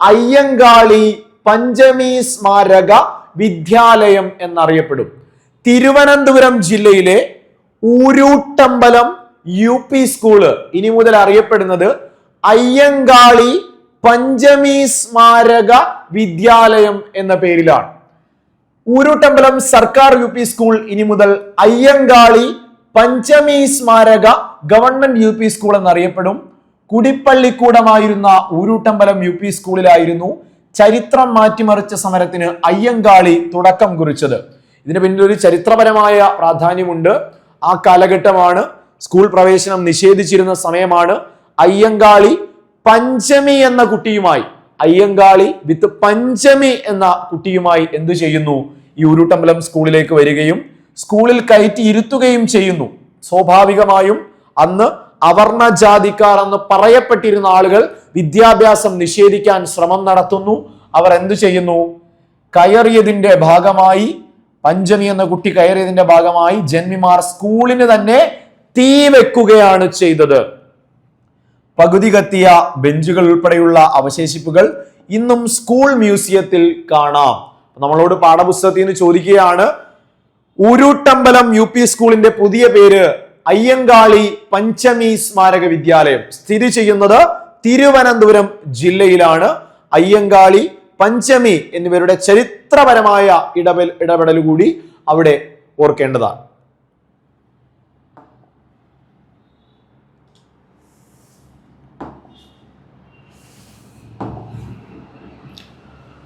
അയ്യങ്കാളി പഞ്ചമി സ്മാരക വിദ്യാലയം എന്നറിയപ്പെടും. തിരുവനന്തപുരം ജില്ലയിലെ ഊരൂട്ടമ്പലം UP സ്കൂള് ഇനി മുതൽ അറിയപ്പെടുന്നത് അയ്യങ്കാളി പഞ്ചമി സ്മാരക വിദ്യാലയം എന്ന പേരിലാണ്. ഊരൂട്ടമ്പലം സർക്കാർ UP സ്കൂൾ ഇനി മുതൽ അയ്യങ്കാളി പഞ്ചമി സ്മാരക ഗവൺമെന്റ് UP സ്കൂൾ എന്നറിയപ്പെടും. കുടിപ്പള്ളിക്കൂടമായിരുന്ന ഊരൂട്ടമ്പലം UP സ്കൂളിലായിരുന്നു ചരിത്രം മാറ്റിമറിച്ച സമരത്തിന് അയ്യങ്കാളി തുടക്കം കുറിച്ചത്. ഇതിന് പിന്നിൽ ഒരു ചരിത്രപരമായ പ്രാധാന്യമുണ്ട്. ആ കാലഘട്ടമാണ്, സ്കൂൾ പ്രവേശനം നിഷേധിച്ചിരുന്ന സമയമാണ്. അയ്യങ്കാളി പഞ്ചമി എന്ന കുട്ടിയുമായി, അയ്യങ്കാളി വിത്ത് പഞ്ചമി എന്ന കുട്ടിയുമായി എന്തു ചെയ്യുന്നു? ഈ ഊരൂട്ടമ്പലം സ്കൂളിലേക്ക് വരികയും സ്കൂളിൽ കയറ്റി ഇരുത്തുകയും ചെയ്യുന്നു. സ്വാഭാവികമായും അന്ന് അവർണ ജാതിക്കാർ എന്ന് പറയപ്പെട്ടിരുന്ന ആളുകൾ വിദ്യാഭ്യാസം നിഷേധിക്കാൻ ശ്രമം നടത്തുന്നു. അവർ എന്തു ചെയ്യുന്നു? കയറിയതിന്റെ ഭാഗമായി, പഞ്ചമി എന്ന കുട്ടി കയറിയതിന്റെ ഭാഗമായി ജന്മിമാർ സ്കൂളിന് തന്നെ തീ വെക്കുകയാണ് ചെയ്തത്. പകുതി കത്തിയ ബെഞ്ചുകൾ ഉൾപ്പെടെയുള്ള അവശേഷിപ്പുകൾ ഇന്നും സ്കൂൾ മ്യൂസിയത്തിൽ കാണാം. നമ്മളോട് പാഠപുസ്തകത്തിൽ നിന്ന് ചോദിക്കുകയാണ്, ഊരൂട്ടമ്പലം UP സ്കൂളിന്റെ പുതിയ പേര് അയ്യങ്കാളി പഞ്ചമി സ്മാരക വിദ്യാലയം സ്ഥിതി ചെയ്യുന്നത് തിരുവനന്തപുരം ജില്ലയിലാണ്. അയ്യങ്കാളി പഞ്ചമി എന്നിവരുടെ ചരിത്രപരമായ ഇടപെടൽ കൂടി അവിടെ ഓർക്കേണ്ടതാണ്.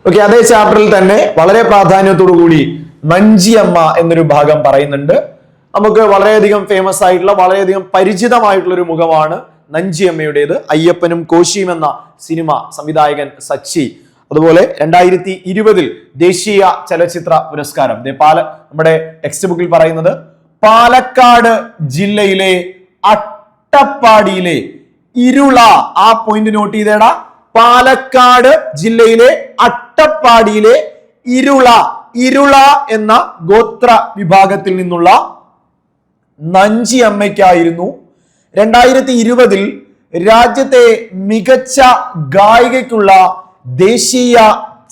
ഓക്കെ, അതേ ചാപ്റ്ററിൽ തന്നെ വളരെ പ്രാധാന്യത്തോടു കൂടി നഞ്ചിയമ്മ എന്നൊരു ഭാഗം പറയുന്നുണ്ട്. നമുക്ക് വളരെയധികം ഫേമസ് ആയിട്ടുള്ള വളരെയധികം പരിചിതമായിട്ടുള്ള ഒരു മുഖമാണ് നഞ്ചിയമ്മയുടേത്. അയ്യപ്പനും കോശിയും എന്ന സിനിമ സംവിധായകൻ സച്ചി. അതുപോലെ 2020 ദേശീയ ചലച്ചിത്ര പുരസ്കാരം നമ്മുടെ ടെക്സ്റ്റ് ബുക്കിൽ പറയുന്നത് പാലക്കാട് ജില്ലയിലെ അട്ടപ്പാടിയിലെ ഇരുള, ആ പോയിന്റ് നോട്ട് ചെയ്തേടാ, പാലക്കാട് ജില്ലയിലെ അട്ടപ്പാടിയിലെ ഇരുള എന്ന ഗോത്ര വിഭാഗത്തിൽ നിന്നുള്ള നഞ്ചിയമ്മയ്ക്കായിരുന്നു 2020 രാജ്യത്തെ മികച്ച ഗായികയ്ക്കുള്ള ദേശീയ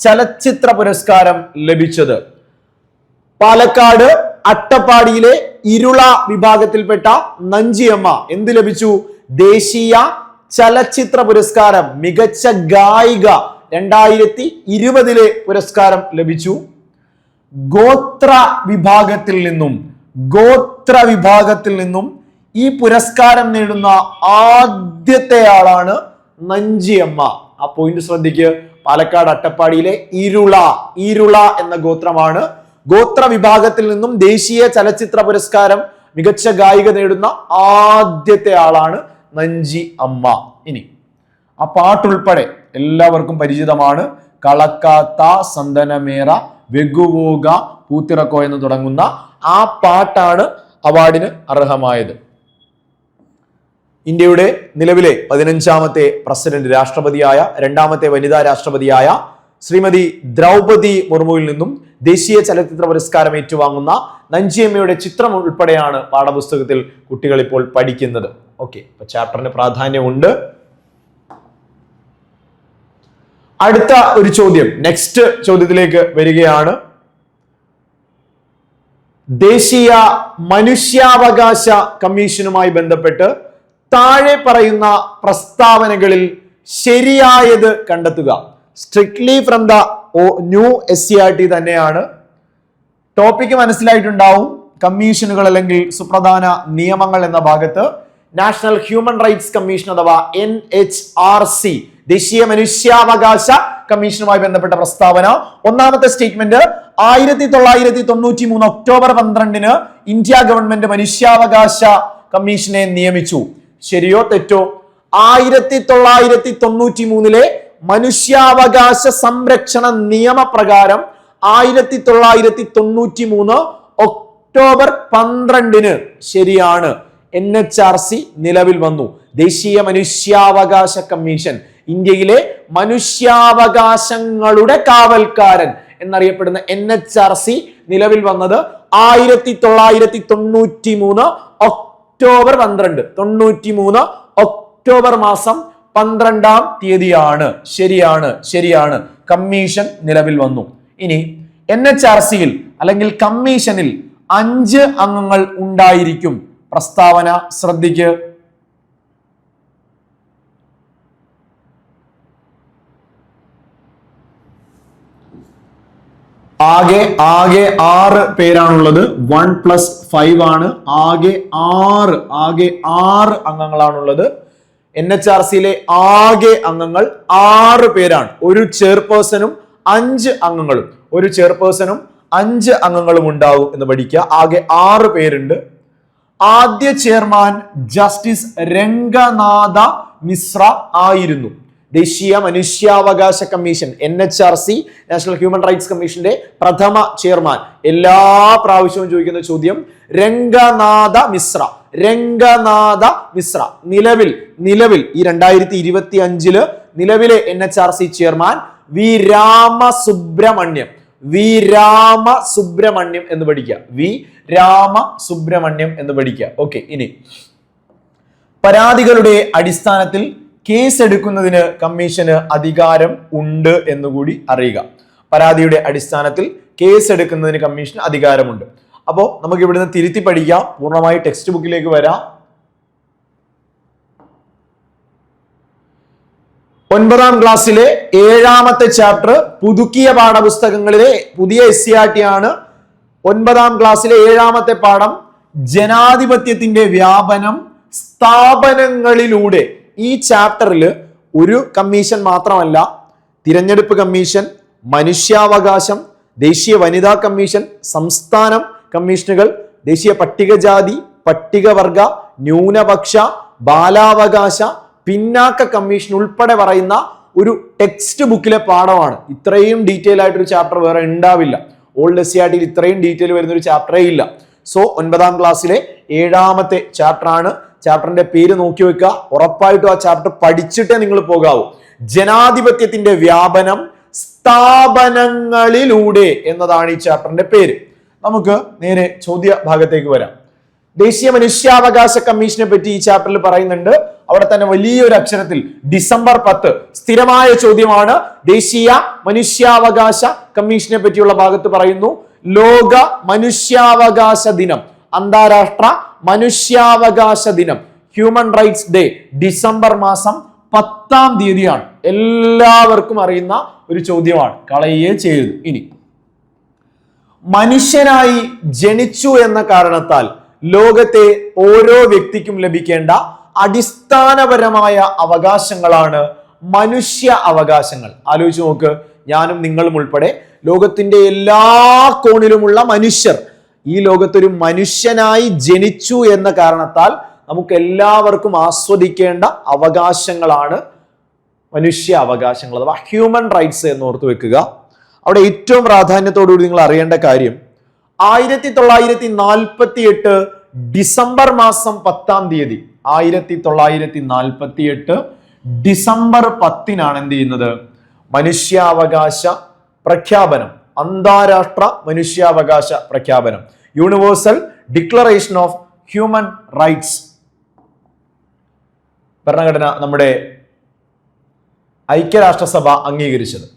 ചലച്ചിത്ര പുരസ്കാരം ലഭിച്ചത്. പാലക്കാട് അട്ടപ്പാടിയിലെ ഇരുള വിഭാഗത്തിൽപ്പെട്ട നഞ്ചിയമ്മ എന്ത് ലഭിച്ചു? ദേശീയ ചലച്ചിത്ര പുരസ്കാരം, മികച്ച ഗായിക 2020 പുരസ്കാരം ലഭിച്ചു. ഗോത്ര വിഭാഗത്തിൽ നിന്നും ഈ പുരസ്കാരം നേടുന്ന ആദ്യത്തെ ആളാണ് നഞ്ചിയമ്മ. ആ പോയിന്റ് ശ്രദ്ധിക്കുക. പാലക്കാട് അട്ടപ്പാടിയിലെ ഇരുള എന്ന ഗോത്രമാണ്. ഗോത്ര വിഭാഗത്തിൽ നിന്നും ദേശീയ ചലച്ചിത്ര പുരസ്കാരം മികച്ച ഗായിക നേടുന്ന ആദ്യത്തെ ആളാണ് നഞ്ചി അമ്മ. ഇനി ആ പാട്ടുൾപ്പെടെ എല്ലാവർക്കും പരിചിതമാണ്. കളക്കാത്ത സന്തനമേറ വെഗുവോക പൂത്തിറക്കോ എന്ന് തുടങ്ങുന്ന ആ പാട്ടാണ് അവാർഡിന് അർഹമായത്. ഇന്ത്യയുടെ നിലവിലെ 15ാമത്തെ പ്രസിഡന്റ്, രാഷ്ട്രപതിയായ രണ്ടാമത്തെ വനിതാ രാഷ്ട്രപതിയായ ശ്രീമതി ദ്രൗപദി മുർമുവിൽ നിന്നും ദേശീയ ചലച്ചിത്ര പുരസ്കാരം ഏറ്റുവാങ്ങുന്ന നഞ്ചിയമ്മയുടെ ചിത്രം ഉൾപ്പെടെയാണ് പാഠപുസ്തകത്തിൽ കുട്ടികൾ ഇപ്പോൾ പഠിക്കുന്നത്. ഓക്കെ, അപ്പൊ ചാപ്റ്ററിന് പ്രാധാന്യമുണ്ട്. അടുത്ത ഒരു ചോദ്യം, നെക്സ്റ്റ് ചോദ്യത്തിലേക്ക് വരികയാണ്. ദേശീയ മനുഷ്യാവകാശ കമ്മീഷനുമായി ബന്ധപ്പെട്ട് താഴെ പറയുന്ന പ്രസ്താവനകളിൽ ശരിയായത് കണ്ടെത്തുക. Strictly from the new SCERT തന്നെയാണ്. ടോപ്പിക് മനസ്സിലായിട്ടുണ്ടാവും. കമ്മീഷനുകൾ അല്ലെങ്കിൽ സുപ്രധാന നിയമങ്ങൾ എന്ന ഭാഗത്ത് നാഷണൽ ഹ്യൂമൻ റൈറ്റ്സ് കമ്മീഷൻ അഥവാ NHRC, ദേശീയ മനുഷ്യാവകാശ കമ്മീഷനുമായി ബന്ധപ്പെട്ട പ്രസ്താവന. ഒന്നാമത്തെ സ്റ്റേറ്റ്മെന്റ് 1993 ഒക്ടോബർ 12 ഇന്ത്യ ഗവൺമെന്റ് മനുഷ്യാവകാശ കമ്മീഷനെ നിയമിച്ചു. ശരിയോ തെറ്റോ? 1993 മനുഷ്യാവകാശ സംരക്ഷണ നിയമപ്രകാരം 1993 ഒക്ടോബർ 12 ശരിയാണ്, NHRC നിലവിൽ വന്നു. ദേശീയ മനുഷ്യാവകാശ കമ്മീഷൻ, ഇന്ത്യയിലെ മനുഷ്യാവകാശങ്ങളുടെ കാവൽക്കാരൻ എന്നറിയപ്പെടുന്ന NHRC നിലവിൽ വന്നത് 1993 ഒക്ടോബർ 12, 93 ഒക്ടോബർ മാസം 12-ാം തീയതിയാണ്. ശരിയാണ്, കമ്മീഷൻ നിലവിൽ വന്നു. ഇനി NHRCയിൽ അല്ലെങ്കിൽ കമ്മീഷനിൽ 5 അംഗങ്ങൾ ഉണ്ടായിരിക്കും. പ്രസ്താവന ശ്രദ്ധിക്കുക. ആകെ 6 പേരാണുള്ളത്. 1+5 ആണ്. ആകെ 6 അംഗങ്ങളാണുള്ളത്. NHRCയിലെ ആകെ അംഗങ്ങൾ 6 പേരാണ്. ഒരു ചെയർപേഴ്സണും 5 അംഗങ്ങളും, ഒരു ചെയർപേഴ്സണും 5 അംഗങ്ങളും ഉണ്ടാവും എന്ന് പഠിക്കുക. ആകെ 6 പേരുണ്ട്. ആദ്യ ചെയർമാൻ ജസ്റ്റിസ് രംഗനാഥ മിശ്ര ആയിരുന്നു. ദേശീയ മനുഷ്യാവകാശ commission NHRC, national human rights കമ്മീഷന്റെ പ്രഥമ ചെയർമാൻ. എല്ലാ പ്രാവശ്യവും ചോദിക്കുന്ന ചോദ്യം, രംഗനാഥ മിശ്ര. നിലവിൽ ഈ 2025 നിലവിലെ NHRC ചെയർമാൻ വി രാമസുബ്രഹ്മണ്യം എന്ന് പഠിക്കുക. വി രാമസുബ്രഹ്മണ്യം എന്ന് പഠിക്കുക. ഓക്കെ, ഇനി പരാതികളുടെ അടിസ്ഥാനത്തിൽ കേസ് എടുക്കുന്നതിന് കമ്മീഷന് അധികാരം ഉണ്ട് എന്നുകൂടി അറിയുക. പരാതിയുടെ അടിസ്ഥാനത്തിൽ കേസ് എടുക്കുന്നതിന് കമ്മീഷന് അധികാരമുണ്ട്. അപ്പോൾ നമുക്ക് ഇവിടുന്ന് തിരുത്തി പഠിക്കാം. പൂർണ്ണമായി ടെക്സ്റ്റ് ബുക്കിലേക്ക് വരാം. 9ാം ക്ലാസ്സിലെ 7ാമത്തെ ചാപ്റ്റർ പുതുക്കിയ പാഠപുസ്തകങ്ങളിലെ പുതിയ SCERT ആണ്. 9ാം ക്ലാസ്സിലെ 7ാമത്തെ പാഠം ജനാധിപത്യത്തിന്റെ വ്യാപനം സ്ഥാപനങ്ങളിലൂടെ. ഈ ചാപ്റ്ററിൽ ഒരു കമ്മീഷൻ മാത്രമല്ല, തിരഞ്ഞെടുപ്പ് കമ്മീഷൻ, മനുഷ്യാവകാശം, ദേശീയ വനിതാ കമ്മീഷൻ, സംസ്ഥാന കമ്മീഷനുകൾ, ദേശീയ പട്ടികജാതി പട്ടികവർഗ ന്യൂനപക്ഷ ബാലാവകാശ പിന്നാക്ക കമ്മീഷൻ ഉൾപ്പെടെ പറയുന്ന ഒരു ടെക്സ്റ്റ് ബുക്കിലെ പാഠമാണ്. ഇത്രയും ഡീറ്റെയിൽ ആയിട്ടൊരു ചാപ്റ്റർ വേറെ ഉണ്ടാവില്ല. ഓൾഡ് SCERTയിൽ ഇത്രയും ഡീറ്റെയിൽ വരുന്ന ഒരു ചാപ്റ്ററേ ഇല്ല. സോ 9ാം ക്ലാസ്സിലെ 7ാമത്തെ ചാപ്റ്റർ ആണ്. ചാപ്റ്ററിന്റെ പേര് നോക്കി വെക്കുക. ഉറപ്പായിട്ടും ആ ചാപ്റ്റർ പഠിച്ചിട്ടേ നിങ്ങൾ പോകാവൂ. ജനാധിപത്യത്തിന്റെ വ്യാപനം സ്ഥാപനങ്ങളിലൂടെ എന്നതാണ് ഈ ചാപ്റ്ററിന്റെ പേര്. നമുക്ക് നേരെ ചോദ്യ ഭാഗത്തേക്ക് വരാം. ദേശീയ മനുഷ്യാവകാശ കമ്മീഷനെ പറ്റി ഈ ചാപ്റ്ററിൽ പറയുന്നുണ്ട്. അവിടെ തന്നെ വലിയൊരു അക്ഷരത്തിൽ ഡിസംബർ 10 സ്ഥിരമായ ചോദ്യമാണ്. ദേശീയ മനുഷ്യാവകാശ കമ്മീഷനെ പറ്റിയുള്ള ഭാഗത്ത് പറയുന്നു, ലോക മനുഷ്യാവകാശ ദിനം, അന്താരാഷ്ട്ര മനുഷ്യാവകാശ ദിനം, ഹ്യൂമൻ റൈറ്റ്സ് ഡേ ഡിസംബർ മാസം 10ാം തീയതിയാണ്. എല്ലാവർക്കും അറിയുന്ന ഒരു ചോദ്യമാണ്, കളയേ ചെയ്തു. ഇനി മനുഷ്യനായി ജനിച്ചു എന്ന കാരണത്താൽ ലോകത്തെ ഓരോ വ്യക്തിക്കും ലഭിക്കേണ്ട അടിസ്ഥാനപരമായ അവകാശങ്ങളാണ് മനുഷ്യ അവകാശങ്ങൾ. ആലോചിച്ച് നോക്ക്, ഞാനും നിങ്ങളും ഉൾപ്പെടെ ലോകത്തിന്റെ എല്ലാ കോണിലുമുള്ള മനുഷ്യർ ഈ ലോകത്തൊരു മനുഷ്യനായി ജനിച്ചു എന്ന കാരണത്താൽ നമുക്ക് എല്ലാവർക്കും ആസ്വദിക്കേണ്ട അവകാശങ്ങളാണ് മനുഷ്യ അവകാശങ്ങൾ അഥവാ ഹ്യൂമൻ റൈറ്റ്സ് എന്ന് ഓർത്തു വെക്കുക. അവിടെ ഏറ്റവും പ്രാധാന്യത്തോടുകൂടി നിങ്ങൾ അറിയേണ്ട കാര്യം, 1948 ഡിസംബർ മാസം 10ാം തീയതി 1948 ഡിസംബർ 10-നാണ് എന്ത് ചെയ്യുന്നത്, മനുഷ്യാവകാശ പ്രഖ്യാപനം, അന്താരാഷ്ട്ര മനുഷ്യാവകാശ പ്രഖ്യാപനം, universal declaration of human rights ഭരണഘടന നമ്മുടെ ഐക്യരാഷ്ട്രസഭ അംഗീകരിച്ചത്.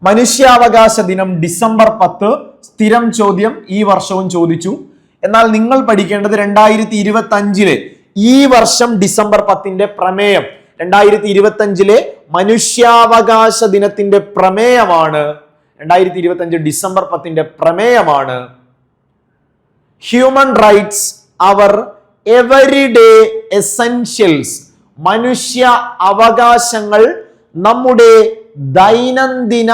മനുഷ്യാവകാശ ദിനം ഡിസംബർ 10 സ്ഥിരം ചോദ്യം ഈ വർഷവും ചോദിച്ചു. എന്നാൽ നിങ്ങൾ പഠിക്കേണ്ടത് 2025 ഈ വർഷം ഡിസംബർ 10 പ്രമേയം, 2025 മനുഷ്യാവകാശ ദിനത്തിന്റെ പ്രമേയമാണ്, 2025 ഡിസംബർ 10 പ്രമേയമാണ് ഹ്യൂമൻ റൈറ്റ്സ് അവർ എവരിഡേ എസെൻഷ്യൽസ്. മനുഷ്യ അവകാശങ്ങൾ നമ്മുടെ ദൈനംദിന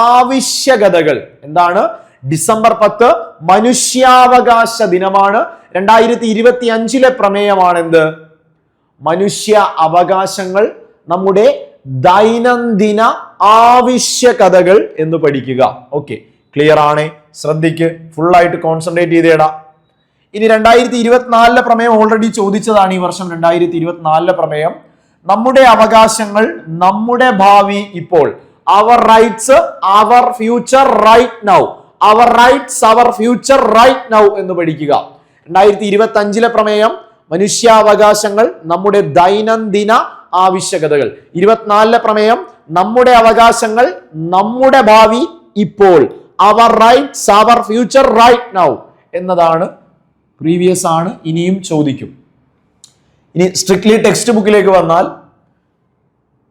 ആവശ്യകതകൾ. എന്താണ്? ഡിസംബർ 10 മനുഷ്യാവകാശ ദിനമാണ്. 2025 പ്രമേയമാണ് എന്ത്? മനുഷ്യ അവകാശങ്ങൾ നമ്മുടെ ദൈനംദിന ആവശ്യകതകൾ എന്ന് പഠിക്കുക. ഓക്കെ, ക്ലിയർ ആണ്? ശ്രദ്ധിക്ക്, ഫുള്ളായിട്ട് കോൺസെൻട്രേറ്റ് ചെയ്തേടാ. ഇനി 2024 പ്രമേയം ഓൾറെഡി ചോദിച്ചതാണ്. ഈ വർഷം 2024 പ്രമേയം, നമ്മുടെ അവകാശങ്ങൾ നമ്മുടെ ഭാവി ഇപ്പോൾ. Our rights our future right now. Our rights our future right now എന്ന് പഠിക്കുക. 2025 പ്രമേയം മനുഷ്യാവകാശങ്ങൾ നമ്മുടെ ദൈനംദിന ആവശ്യകതകൾ. 24 പ്രമേയം നമ്മുടെ അവകാശങ്ങൾ നമ്മുടെ ഭാവി ഇപ്പോൾ. Our rights our future right now എന്നതാണ്. പ്രീവിയസ് ആണ്, ഇനിയും ചോദിക്കും. ഇനി സ്ട്രിക്ട്ലി ടെക്സ്റ്റ് ബുക്കിലേക്ക് വന്നാൽ,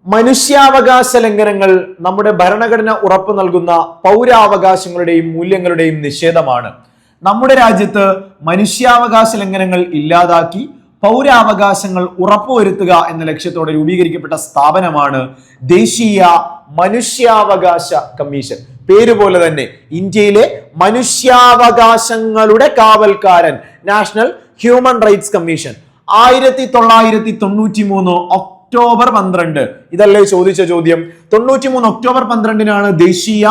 മനുഷ്യാവകാശ ലംഘനങ്ങൾ നമ്മുടെ ഭരണഘടന ഉറപ്പു നൽകുന്ന പൗരാവകാശങ്ങളുടെയും മൂല്യങ്ങളുടെയും നിഷേധമാണ്. നമ്മുടെ രാജ്യത്ത് മനുഷ്യാവകാശ ലംഘനങ്ങൾ ഇല്ലാതാക്കി പൗരാവകാശങ്ങൾ ഉറപ്പുവരുത്തുക എന്ന ലക്ഷ്യത്തോടെ രൂപീകരിക്കപ്പെട്ട സ്ഥാപനമാണ് ദേശീയ മനുഷ്യാവകാശ കമ്മീഷൻ. പേര് പോലെ തന്നെ ഇന്ത്യയിലെ മനുഷ്യാവകാശങ്ങളുടെ കാവൽക്കാരൻ, national human rights commission. 1993 October 12, ഇതല്ലേ ചോദിച്ച ചോദ്യം. 93 ഒക്ടോബർ 12-നാണ് ദേശീയ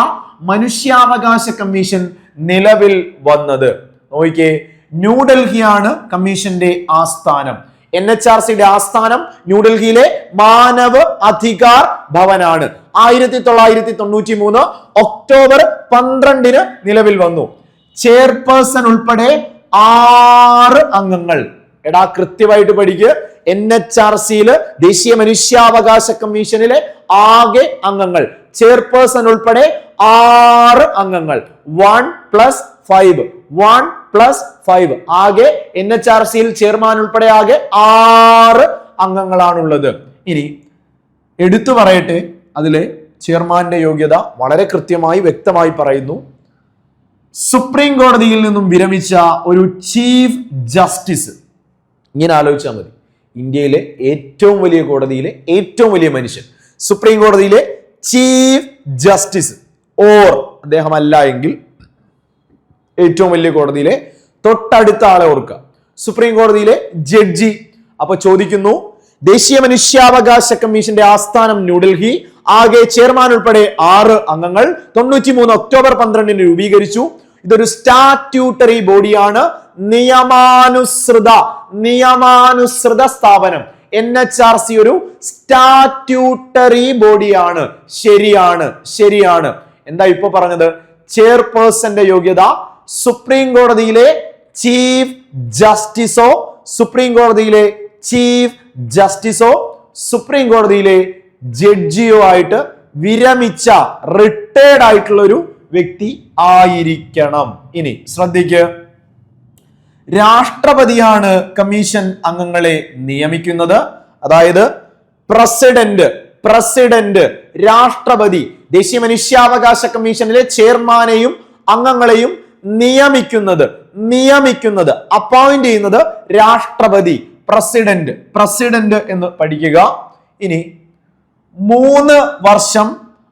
മനുഷ്യാവകാശ കമ്മീഷൻ നിലവിൽ വന്നത്. നോക്കിക്കേ, ന്യൂഡൽഹിയാണ് കമ്മീഷന്റെ ആസ്ഥാനം. NHRCയുടെ ആസ്ഥാനം ന്യൂഡൽഹിയിലെ മാനവ് അധികാർ ഭവനാണ്. 1993 ഒക്ടോബർ 12-ന് നിലവിൽ വന്നു. ചെയർപേഴ്സൺ ഉൾപ്പെടെ 6 അംഗങ്ങൾ. എടാ, കൃത്യമായിട്ട് പഠിക്കുക. NHRCയില് ദേശീയ മനുഷ്യാവകാശ കമ്മീഷനിലെ ആകെ അംഗങ്ങൾ, ചെയർപേഴ്സൺ ഉൾപ്പെടെ 6 അംഗങ്ങൾ. 1+5 ആകെ NHRCയിൽ ചെയർമാൻ ഉൾപ്പെടെ ആകെ 6 അംഗങ്ങളാണുള്ളത്. ഇനി എടുത്തു പറയട്ടെ, അതിലെ ചെയർമാന്റെ യോഗ്യത വളരെ കൃത്യമായി വ്യക്തമായി പറയുന്നു. സുപ്രീം കോടതിയിൽ നിന്നും വിരമിച്ച ഒരു ചീഫ് ജസ്റ്റിസ്, ഇങ്ങനെ ആലോചിച്ചാൽ മതി, ഇന്ത്യയിലെ ഏറ്റവും വലിയ കോടതിയിലെ ഏറ്റവും വലിയ മനുഷ്യൻ, സുപ്രീം കോടതിയിലെ ചീഫ് ജസ്റ്റിസ്, ഓർ അദ്ദേഹം അല്ല എങ്കിൽ ഏറ്റവും വലിയ കോടതിയിലെ തൊട്ടടുത്ത ആളെ ഓർക്കുക, സുപ്രീം കോടതിയിലെ ജഡ്ജി. അപ്പൊ ചോദിക്കുന്നു, ദേശീയ മനുഷ്യാവകാശ കമ്മീഷന്റെ ആസ്ഥാനം ന്യൂഡൽഹി, ആകെ ചെയർമാൻ ഉൾപ്പെടെ 6 അംഗങ്ങൾ, 93 ഒക്ടോബർ 12 രൂപീകരിച്ചു. ഇതൊരു സ്റ്റാറ്റ്യൂട്ടറി ബോഡിയാണ്, നിയമാനുസൃത സ്ഥാപനം. NHRC ഒരു സ്റ്റാറ്റ്യൂട്ടറി ബോഡിയാണ്. ശരിയാണ്. എന്താ ഇപ്പൊ പറഞ്ഞത്? ചെയർപേഴ്സന്റെ യോഗ്യത സുപ്രീം കോടതിയിലെ ചീഫ് ജസ്റ്റിസോ, സുപ്രീം കോടതിയിലെ ജഡ്ജിയോ ആയിട്ട് വിരമിച്ച റിട്ടയർഡ് ആയിട്ടുള്ള ഒരു വ്യക്തി ആയിരിക്കണം. ഇനി ശ്രദ്ധിക്കുക, രാഷ്ട്രപതിയാണ് കമ്മീഷൻ അംഗങ്ങളെ നിയമിക്കുന്നത്. അതായത് പ്രസിഡന്റ്, രാഷ്ട്രപതി ദേശീയ മനുഷ്യാവകാശ കമ്മീഷനിലെ ചെയർമാനെയും അംഗങ്ങളെയും നിയമിക്കുന്നത് അപ്പോയിന്റ് ചെയ്യുന്നത് രാഷ്ട്രപതി, പ്രസിഡന്റ് എന്ന് പഠിക്കുക. ഇനി 3 വർഷം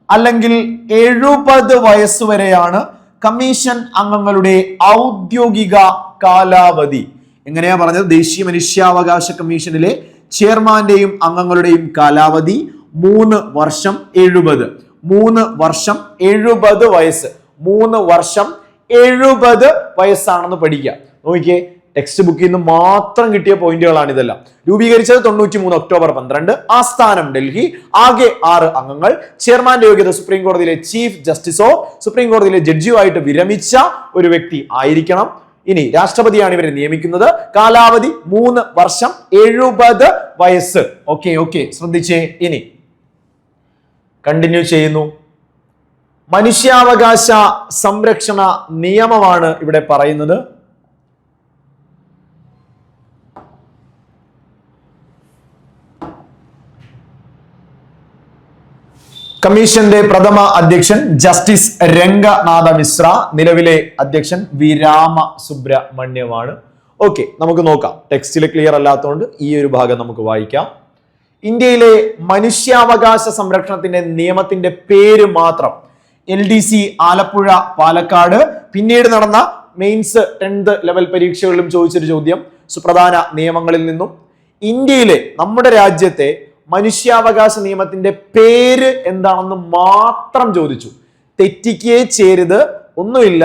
അല്ലെങ്കിൽ 70 വയസ്സുവരെയാണ് കമ്മീഷൻ അംഗങ്ങളുടെ ഔദ്യോഗിക കാലാവധി. എങ്ങനെയാ പറഞ്ഞത്? ദേശീയ മനുഷ്യാവകാശ കമ്മീഷനിലെ ചെയർമാന്റെയും അംഗങ്ങളുടെയും കാലാവധി 3 വർഷം 70. 3 വർഷം 70 വയസ്സ്. 3 വർഷം 70 വയസ്സാണെന്ന് പഠിക്കുക. നോക്കിയേ, ടെക്സ്റ്റ് ബുക്കിൽ നിന്ന് മാത്രം കിട്ടിയ പോയിന്റുകളാണ് ഇതെല്ലാം. രൂപീകരിച്ചത് 93 ഒക്ടോബർ 12, ആസ്ഥാനം ഡൽഹി, ആകെ 6 അംഗങ്ങൾ, ചെയർമാന്റെ യോഗ്യത സുപ്രീം കോടതിയിലെ ചീഫ് ജസ്റ്റിസോ സുപ്രീം കോടതിയിലെ ജഡ്ജിയോ ആയിട്ട് വിരമിച്ച ഒരു വ്യക്തി ആയിരിക്കണം. ഇനി രാഷ്ട്രപതിയാണ് ഇവരെ നിയമിക്കുന്നത്. കാലാവധി 3 വർഷം 70 വയസ്സ്. ഓക്കെ, ശ്രദ്ധിച്ചേ. ഇനി കണ്ടിന്യൂ ചെയ്യുന്നു. മനുഷ്യാവകാശ സംരക്ഷണ നിയമമാണ് ഇവിടെ പറയുന്നത്. കമ്മീഷന്റെ പ്രഥമ അധ്യക്ഷൻ ജസ്റ്റിസ് രംഗനാഥ മിശ്ര, നിലവിലെ അധ്യക്ഷൻ വി രാമ സുബ്രഹ്മണ്യമാണ്. ഓക്കെ, നമുക്ക് നോക്കാം. ടെക്സ്റ്റിൽ ക്ലിയർ അല്ലാത്തതുകൊണ്ട് ഈ ഒരു ഭാഗം നമുക്ക് വായിക്കാം. ഇന്ത്യയിലെ മനുഷ്യാവകാശ സംരക്ഷണത്തിന്റെ നിയമത്തിന്റെ പേര് മാത്രം LDC ആലപ്പുഴ, പാലക്കാട്, പിന്നീട് നടന്ന മെയിൻസ് 10th ലെവൽ പരീക്ഷകളിലും ചോദിച്ചൊരു ചോദ്യം, സുപ്രധാന നിയമങ്ങളിൽ നിന്നും. ഇന്ത്യയിലെ, നമ്മുടെ രാജ്യത്തെ മനുഷ്യാവകാശ നിയമത്തിന്റെ പേര് എന്താണെന്ന് മാത്രം ചോദിച്ചു. തെറ്റിക്കേ ചേരുത്, ഒന്നുമില്ല.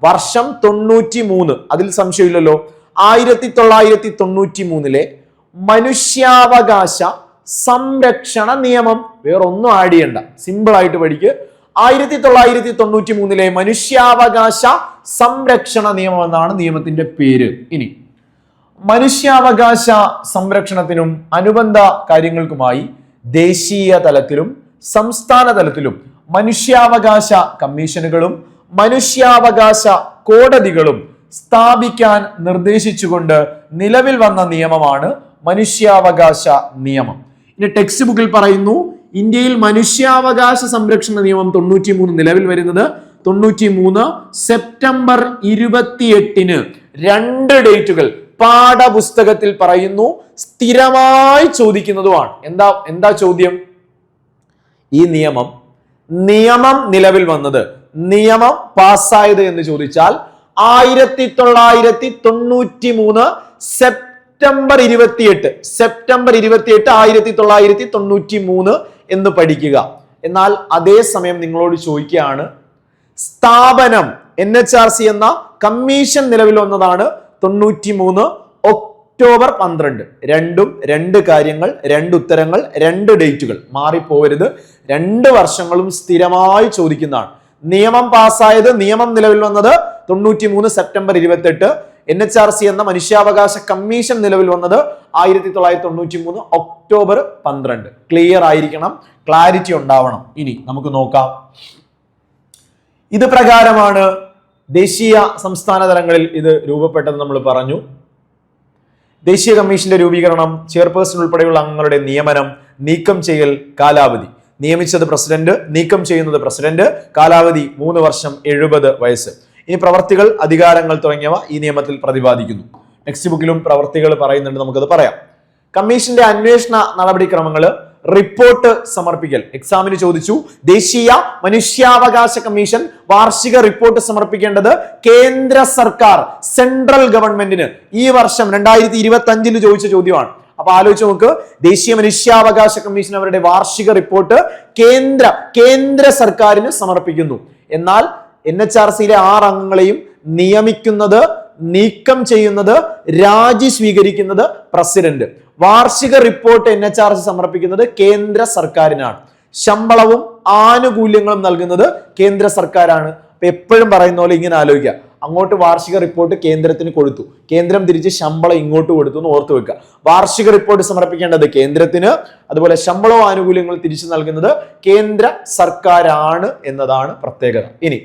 വർഷം 93, അതിൽ സംശയമില്ലല്ലോ. 1993 മനുഷ്യാവകാശ സംരക്ഷണ നിയമം. വേറൊന്നും ആഡ് ചെയ്യണ്ട, സിമ്പിൾ ആയിട്ട് പഠിക്ക്. 1993 മനുഷ്യാവകാശ സംരക്ഷണ നിയമം എന്നാണ് നിയമത്തിന്റെ പേര്. ഇനി മനുഷ്യാവകാശ സംരക്ഷണത്തിനും അനുബന്ധ കാര്യങ്ങൾക്കുമായി ദേശീയ തലത്തിലും സംസ്ഥാന തലത്തിലും മനുഷ്യാവകാശ കമ്മീഷനുകളും മനുഷ്യാവകാശ കോടതികളും സ്ഥാപിക്കാൻ നിർദ്ദേശിച്ചുകൊണ്ട് നിലവിൽ വന്ന നിയമമാണ് മനുഷ്യാവകാശ നിയമം. ഇനി ടെക്സ്റ്റ് ബുക്കിൽ പറയുന്നു, ഇന്ത്യയിൽ മനുഷ്യാവകാശ സംരക്ഷണ നിയമം 93 നിലവിൽ വരുന്നത് 93 സെപ്റ്റംബർ 28. 2 ഡേറ്റുകൾ പാഠപുസ്തകത്തിൽ പറയുന്നു, സ്ഥിരമായി ചോദിക്കുന്നതുമാണ്. എന്താ ചോദ്യം? ഈ നിയമം നിലവിൽ വന്നത്, നിയമം പാസ്സായത് എന്ന് ചോദിച്ചാൽ 1993 സെപ്റ്റംബർ 28 1993 എന്ന് പഠിക്കുക. എന്നാൽ അതേസമയം നിങ്ങളോട് ചോദിക്കുകയാണ്, സ്ഥാപനം NHRC എന്ന കമ്മീഷൻ നിലവിൽ വന്നതാണ് 93 ഒക്ടോബർ 12. 2 കാര്യങ്ങൾ, 2 ഉത്തരങ്ങൾ, 2 ഡേറ്റുകൾ, മാറിപ്പോവരുത്. 2 വർഷങ്ങളും സ്ഥിരമായി ചോദിക്കുന്നതാണ്. നിയമം പാസ്സായത്, നിയമം നിലവിൽ വന്നത് 93 സെപ്റ്റംബർ 28. NHRC എന്ന മനുഷ്യാവകാശ കമ്മീഷൻ നിലവിൽ വന്നത് 1993 ഒക്ടോബർ 12. ക്ലിയർ ആയിരിക്കണം, ക്ലാരിറ്റി ഉണ്ടാവണം. ഇനി നമുക്ക് നോക്കാം. ഇത് പ്രകാരമാണ് ദേശീയ സംസ്ഥാന തലങ്ങളിൽ ഇത് രൂപപ്പെട്ടത്. നമ്മൾ പറഞ്ഞു, ദേശീയ കമ്മീഷന്റെ രൂപീകരണം, ചെയർപേഴ്സൺ ഉൾപ്പെടെയുള്ള അംഗങ്ങളുടെ നിയമനം, നീക്കം ചെയ്യൽ കാലാവധി. നിയമിച്ചത് പ്രസിഡന്റ്, നീക്കം ചെയ്യുന്നത് പ്രസിഡന്റ്. കാലാവധി 3 വർഷം 70 വയസ്സ്. ഇനി പ്രവർത്തികൾ, അധികാരങ്ങൾ തുടങ്ങിയവ ഈ നിയമത്തിൽ പ്രതിപാദിക്കുന്നു. ടെക്സ്റ്റ് ബുക്കിലും പ്രവർത്തികൾ പറയുന്നുണ്ട്, നമുക്കത് പറയാം. കമ്മീഷന്റെ അന്വേഷണ നടപടിക്രമങ്ങൾ: റിപ്പോർട്ട് സമർപ്പിക്കൽ. എക്സാമിന് ചോദിച്ചു, ദേശീയ മനുഷ്യാവകാശ കമ്മീഷൻ വാർഷിക റിപ്പോർട്ട് സമർപ്പിക്കേണ്ടത് കേന്ദ്ര സർക്കാർ, സെൻട്രൽ ഗവൺമെന്റിന്. ഈ വർഷം 2025 ചോദിച്ച ചോദ്യമാണ്. അപ്പൊ ആലോചിച്ച് നോക്ക്, ദേശീയ മനുഷ്യാവകാശ കമ്മീഷൻ അവരുടെ വാർഷിക റിപ്പോർട്ട് കേന്ദ്ര സർക്കാരിന് സമർപ്പിക്കുന്നു. എന്നാൽ NHRCയിലെ 6 അംഗങ്ങളെയും നിയമിക്കുന്നത്, നീക്കം ചെയ്യുന്നത്, രാജി സ്വീകരിക്കുന്നത് പ്രസിഡന്റ്. വാർഷിക റിപ്പോർട്ട് NHRC സമർപ്പിക്കുന്നത് കേന്ദ്ര സർക്കാരിനാണ്. ശമ്പളവും ആനുകൂല്യങ്ങളും നൽകുന്നത് കേന്ദ്ര സർക്കാരാണ്. അപ്പൊ എപ്പോഴും പറയുന്ന പോലെ ഇങ്ങനെ ആലോചിക്കുക, അങ്ങോട്ട് വാർഷിക റിപ്പോർട്ട് കേന്ദ്രത്തിന് കൊടുത്തു, കേന്ദ്രം തിരിച്ച് ശമ്പളം ഇങ്ങോട്ട് കൊടുത്തു എന്ന് ഓർത്തു വെക്കുക. വാർഷിക റിപ്പോർട്ട് സമർപ്പിക്കേണ്ടത് കേന്ദ്രത്തിന്, അതുപോലെ ശമ്പളവും ആനുകൂല്യങ്ങളും തിരിച്ചു നൽകുന്നത് കേന്ദ്ര സർക്കാരാണ് എന്നതാണ് പ്രത്യേകത. ഇനി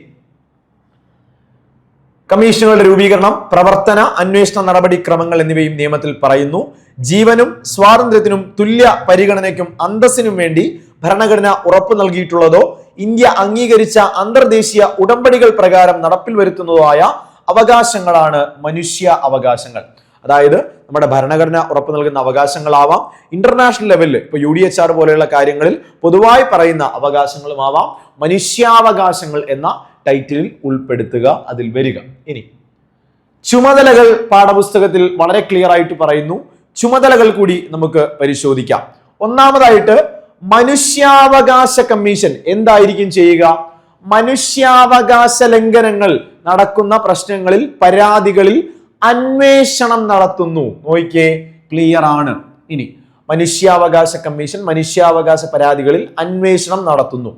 കമ്മീഷനുകളുടെ രൂപീകരണം, പ്രവർത്തന, അന്വേഷണ നടപടിക്രമങ്ങൾ എന്നിവയും നിയമത്തിൽ പറയുന്നു. ജീവനും സ്വാതന്ത്ര്യത്തിനും തുല്യ പരിഗണനയ്ക്കും അന്തസ്സിനും വേണ്ടി ഭരണഘടന ഉറപ്പു നൽകിയിട്ടുള്ളതോ ഇന്ത്യ അംഗീകരിച്ച അന്തർദേശീയ ഉടമ്പടികൾ പ്രകാരം നടപ്പിൽ വരുത്തുന്നതോ ആയ അവകാശങ്ങളാണ് മനുഷ്യ അവകാശങ്ങൾ. അതായത് നമ്മുടെ ഭരണഘടന ഉറപ്പു നൽകുന്ന അവകാശങ്ങളാവാം, ഇന്റർനാഷണൽ ലെവലിൽ ഇപ്പൊ UDHR പോലെയുള്ള കാര്യങ്ങളിൽ പൊതുവായി പറയുന്ന അവകാശങ്ങളുമാവാം. മനുഷ്യാവകാശങ്ങൾ എന്ന ടൈറ്റിലിൽ ഉൾപ്പെടുത്തുക, അതിൽ വരിക. ഇനി ചുമതലകൾ പാഠപുസ്തകത്തിൽ വളരെ ക്ലിയർ ആയിട്ട് പറയുന്നു. ചുമതലകൾ കൂടി നമുക്ക് പരിശോധിക്കാം. ഒന്നാമതായിട്ട്, മനുഷ്യാവകാശ കമ്മീഷൻ എന്തായിരിക്കും ചെയ്യുക? മനുഷ്യാവകാശ ലംഘനങ്ങൾ നടക്കുന്ന പ്രശ്നങ്ങളിൽ, പരാതികളിൽ അന്വേഷണം നടത്തുന്നു. നോക്കിയേ, ക്ലിയർ ആണ്. ഇനി മനുഷ്യാവകാശ കമ്മീഷൻ മനുഷ്യാവകാശ പരാതികളിൽ അന്വേഷണം നടത്തുന്നു.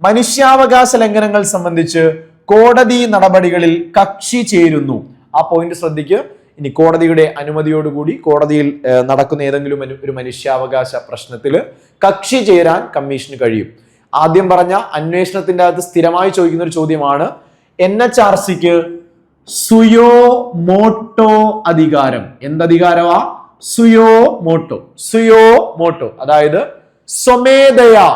മനുഷ്യാവകാശ ലംഘനങ്ങൾ സംബന്ധിച്ച് കോടതി നടപടികളിൽ കക്ഷി ചേരുന്നു. ആ പോയിന്റ് ശ്രദ്ധിക്കുക. ഇനി കോടതിയുടെ അനുമതിയോടുകൂടി കോടതിയിൽ നടക്കുന്ന ഏതെങ്കിലും ഒരു മനുഷ്യാവകാശ പ്രശ്നത്തിൽ കക്ഷി ചേരാൻ കമ്മീഷന് കഴിയും. ആദ്യം പറഞ്ഞ അന്വേഷണത്തിന്റെ അകത്ത് സ്ഥിരമായി ചോദിക്കുന്ന ഒരു ചോദ്യമാണ്, NHRCക്ക് സുയോ മോട്ടോ അധികാരം. എന്തധികാരമാ? സുയോ മോട്ടോ. അതായത് സ്വമേധയാ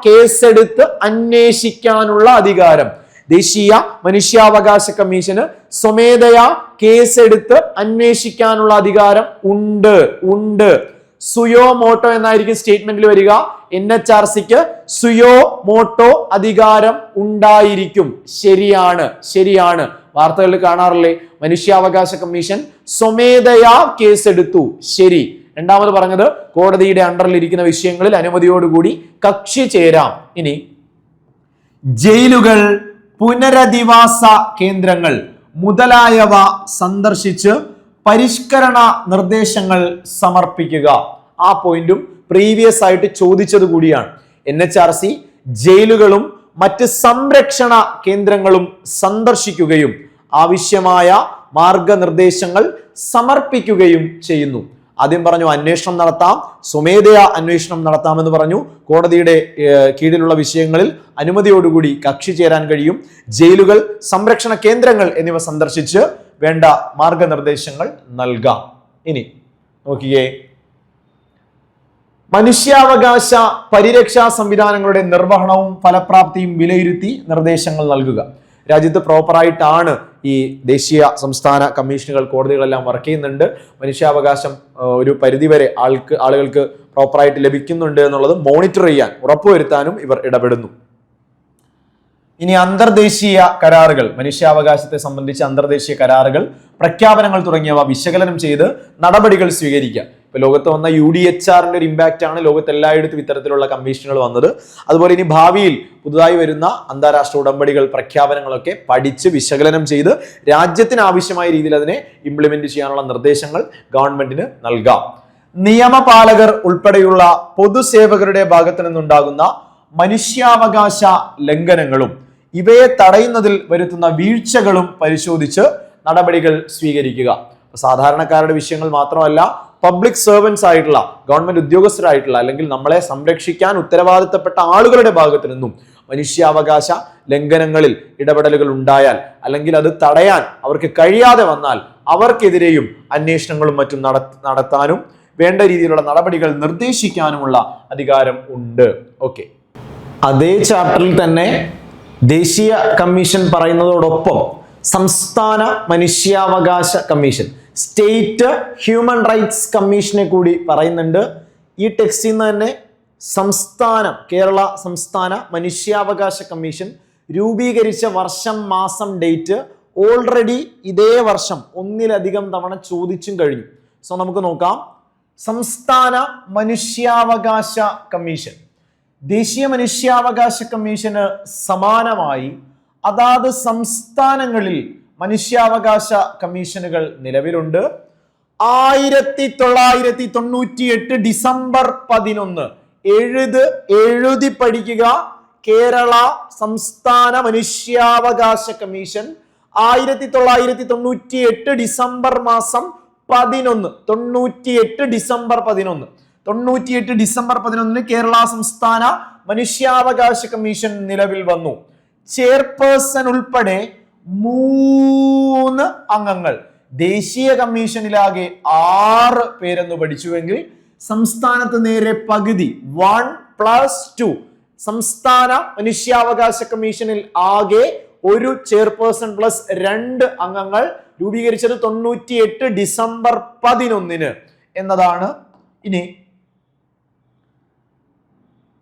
കേസെടുത്ത് അന്വേഷിക്കാനുള്ള അധികാരം. ദേശീയ മനുഷ്യാവകാശ കമ്മീഷന് സ്വമേധയാ കേസെടുത്ത് അന്വേഷിക്കാനുള്ള അധികാരം ഉണ്ട്. സുയോ മോട്ടോ എന്നായിരിക്കും സ്റ്റേറ്റ്മെന്റിൽ വരിക. NHRCക്ക് സുയോ മോട്ടോ അധികാരം ഉണ്ടായിരിക്കും. ശരിയാണ്. വാർത്തകളിൽ കാണാറില്ലേ, മനുഷ്യാവകാശ കമ്മീഷൻ സ്വമേധയാ കേസെടുത്തു. ശരി. രണ്ടാമത് പറഞ്ഞത്, കോടതിയുടെ അണ്ടറിൽ ഇരിക്കുന്ന വിഷയങ്ങളിൽ അനുമതിയോടുകൂടി കക്ഷി ചേരാം. ഇനി ജയിലുകൾ, പുനരധിവാസ കേന്ദ്രങ്ങൾ മുതലായവ സന്ദർശിച്ച് പരിഷ്കരണ നിർദ്ദേശങ്ങൾ സമർപ്പിക്കുക. ആ പോയിന്റും പ്രീവിയസ് ആയിട്ട് ചോദിച്ചത് കൂടിയാണ്. NHRC ജയിലുകളും മറ്റ് സംരക്ഷണ കേന്ദ്രങ്ങളും സന്ദർശിക്കുകയും ആവശ്യമായ മാർഗനിർദ്ദേശങ്ങൾ സമർപ്പിക്കുകയും ചെയ്യുന്നു. ആദ്യം പറഞ്ഞു അന്വേഷണം നടത്താം, സ്വമേധയാ അന്വേഷണം നടത്താമെന്ന് പറഞ്ഞു. കോടതിയുടെ കീഴിലുള്ള വിഷയങ്ങളിൽ അനുമതിയോടുകൂടി കക്ഷി ചേരാൻ കഴിയും. ജയിലുകൾ, സംരക്ഷണ കേന്ദ്രങ്ങൾ എന്നിവ സന്ദർശിച്ച് വേണ്ട മാർഗനിർദ്ദേശങ്ങൾ നൽകാം. ഇനി നോക്കിയേ, മനുഷ്യാവകാശ പരിരക്ഷാ സംവിധാനങ്ങളുടെ നിർവഹണവും ഫലപ്രാപ്തിയും വിലയിരുത്തി നിർദ്ദേശങ്ങൾ നൽകുക. രാജ്യത്ത് പ്രോപ്പറായിട്ടാണ് ഈ ദേശീയ സംസ്ഥാന കമ്മീഷനുകൾ, കോടതികളെല്ലാം വർക്ക് ചെയ്യുന്നുണ്ട്. മനുഷ്യാവകാശം ഒരു പരിധിവരെ ആളുകൾക്ക് പ്രോപ്പറായിട്ട് ലഭിക്കുന്നുണ്ട് എന്നുള്ളത് മോണിറ്റർ ചെയ്യാൻ, ഉറപ്പുവരുത്താനും ഇവർ ഇടപെടുന്നു. ഇനി അന്തർദേശീയ കരാറുകൾ, മനുഷ്യാവകാശത്തെ സംബന്ധിച്ച് അന്തർദേശീയ കരാറുകൾ, പ്രഖ്യാപനങ്ങൾ തുടങ്ങിയവ വിശകലനം ചെയ്ത് നടപടികൾ സ്വീകരിക്കുക. ഇപ്പൊ ലോകത്ത് വന്ന UDHRന്റെ ഒരു ഇമ്പാക്റ്റ് ആണ് ലോകത്ത് എല്ലായിടത്തും ഇത്തരത്തിലുള്ള കമ്മീഷനുകൾ വന്നത്. അതുപോലെ ഇനി ഭാവിയിൽ പുതുതായി വരുന്ന അന്താരാഷ്ട്ര ഉടമ്പടികൾ, പ്രഖ്യാപനങ്ങളൊക്കെ പഠിച്ച് വിശകലനം ചെയ്ത് രാജ്യത്തിന് ആവശ്യമായ രീതിയിൽ അതിനെ ഇംപ്ലിമെന്റ് ചെയ്യാനുള്ള നിർദ്ദേശങ്ങൾ ഗവൺമെന്റിന് നൽകാം. നിയമപാലകർ ഉൾപ്പെടെയുള്ള പൊതുസേവകരുടെ ഭാഗത്തു നിന്നുണ്ടാകുന്ന മനുഷ്യാവകാശ ലംഘനങ്ങളും ഇവയെ തടയുന്നതിൽ വരുത്തുന്ന വീഴ്ചകളും പരിശോധിച്ച് നടപടികൾ സ്വീകരിക്കുക. സാധാരണക്കാരുടെ വിഷയങ്ങൾ മാത്രമല്ല, പബ്ലിക് സർവൻസ് ആയിട്ടുള്ള, ഗവൺമെന്റ് ഉദ്യോഗസ്ഥരായിട്ടുള്ള, അല്ലെങ്കിൽ നമ്മളെ സംരക്ഷിക്കാൻ ഉത്തരവാദിത്തപ്പെട്ട ആളുകളുടെ ഭാഗത്തു നിന്നും മനുഷ്യാവകാശ ലംഘനങ്ങളിൽ ഇടപെടലുകൾ ഉണ്ടായാൽ, അല്ലെങ്കിൽ അത് തടയാൻ അവർക്ക് കഴിയാതെ വന്നാൽ അവർക്കെതിരെയും അന്വേഷണങ്ങളും മറ്റും നടത്താനും വേണ്ട രീതിയിലുള്ള നടപടികൾ നിർദ്ദേശിക്കാനുമുള്ള അധികാരം ഉണ്ട്. ഓക്കെ, അതേ ചാപ്റ്ററിൽ തന്നെ ദേശീയ കമ്മീഷൻ പറയുന്നതോടൊപ്പം സംസ്ഥാന മനുഷ്യാവകാശ കമ്മീഷൻ, സ്റ്റേറ്റ് ഹ്യൂമൻ റൈറ്റ്സ് കമ്മീഷനെ കൂടി പറയുന്നുണ്ട്. ഈ ടെക്സ്റ്റിൽ നിന്ന് തന്നെ കേരള സംസ്ഥാന മനുഷ്യാവകാശ കമ്മീഷൻ രൂപീകരിച്ച വർഷം, മാസം, ഡേറ്റ് ഓൾറെഡി ഇതേ വർഷം ഒന്നിലധികം തവണ ചോദിച്ചും കഴിഞ്ഞു. സോ നമുക്ക് നോക്കാം. സംസ്ഥാന മനുഷ്യാവകാശ കമ്മീഷൻ, ദേശീയ മനുഷ്യാവകാശ കമ്മീഷന് സമാനമായി അതാത് സംസ്ഥാനങ്ങളിൽ മനുഷ്യാവകാശ കമ്മീഷനുകൾ നിലവിലുണ്ട്. 1998 ഡിസംബർ 11 എഴുതി പഠിക്കുക. കേരള സംസ്ഥാന മനുഷ്യാവകാശ കമ്മീഷൻ 1998 ഡിസംബർ മാസം 11, 98 ഡിസംബർ 11, 98 ഡിസംബർ 11 കേരള സംസ്ഥാന മനുഷ്യാവകാശ കമ്മീഷൻ നിലവിൽ വന്നു. ചെയർപേഴ്സൺ ഉൾപ്പെടെ 3 അംഗങ്ങൾ. ദേശീയ കമ്മീഷനിലാകെ 6 പേരെന്ന് പഠിച്ചുവെങ്കിൽ സംസ്ഥാനത്ത് നേരെ പകുതി, 1+2. സംസ്ഥാന മനുഷ്യാവകാശ കമ്മീഷനിൽ ആകെ ഒരു ചെയർപേഴ്സൺ പ്ലസ് 2 അംഗങ്ങൾ, രൂപീകരിച്ചത് 98 ഡിസംബർ 11 എന്നതാണ്. ഇനി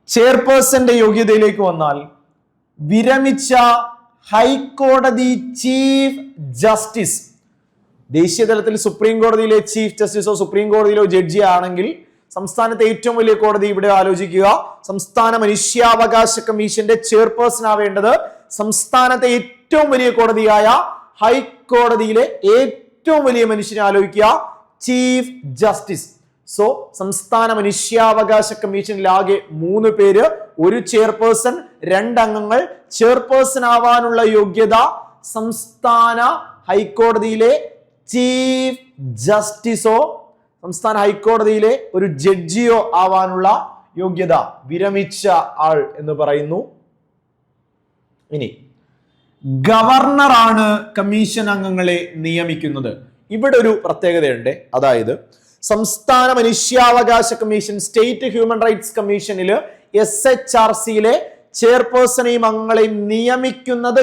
ചെയർപേഴ്സന്റെ യോഗ്യതയിലേക്ക് വന്നാൽ, വിരമിച്ച ഹൈക്കോടതി ചീഫ് ജസ്റ്റിസ്, ദേശീയ തലത്തിൽ സുപ്രീം കോടതിയിലെ ചീഫ് ജസ്റ്റിസോ സുപ്രീം കോടതിയിലോ ജഡ്ജി ആണെങ്കിൽ സംസ്ഥാനത്തെ ഏറ്റവും വലിയ കോടതി ഇവിടെ ആലോചിക്കുക. സംസ്ഥാന മനുഷ്യാവകാശ കമ്മീഷന്റെ ചെയർപേഴ്സൺ ആവേണ്ടത് സംസ്ഥാനത്തെ ഏറ്റവും വലിയ കോടതിയായ ഹൈക്കോടതിയിലെ ഏറ്റവും വലിയ മനുഷ്യനെ ആലോചിക്കുക, ചീഫ് ജസ്റ്റിസ്. സോ സംസ്ഥാന മനുഷ്യാവകാശ കമ്മീഷനിൽ ആകെ 3 പേര്, ഒരു ചെയർപേഴ്സൺ, 2 അംഗങ്ങൾ. ചെയർപേഴ്സൺ ആവാനുള്ള യോഗ്യത സംസ്ഥാന ഹൈക്കോടതിയിലെ ചീഫ് ജസ്റ്റിസോ സംസ്ഥാന ഹൈക്കോടതിയിലെ ഒരു ജഡ്ജിയോ ആവാനുള്ള യോഗ്യത വിരമിച്ച ആൾ എന്ന് പറയുന്നു. ഇനി ഗവർണറാണ് കമ്മീഷൻ അംഗങ്ങളെ നിയമിക്കുന്നത്. ഇവിടെ ഒരു പ്രത്യേകതയുണ്ട്. അതായത് സംസ്ഥാന മനുഷ്യാവകാശ കമ്മീഷൻ, സ്റ്റേറ്റ് ഹ്യൂമൻ റൈറ്റ്സ് കമ്മീഷനിൽ SHRCയിലെ ചെയർപേഴ്സണെയും അംഗങ്ങളെയും നിയമിക്കുന്നത്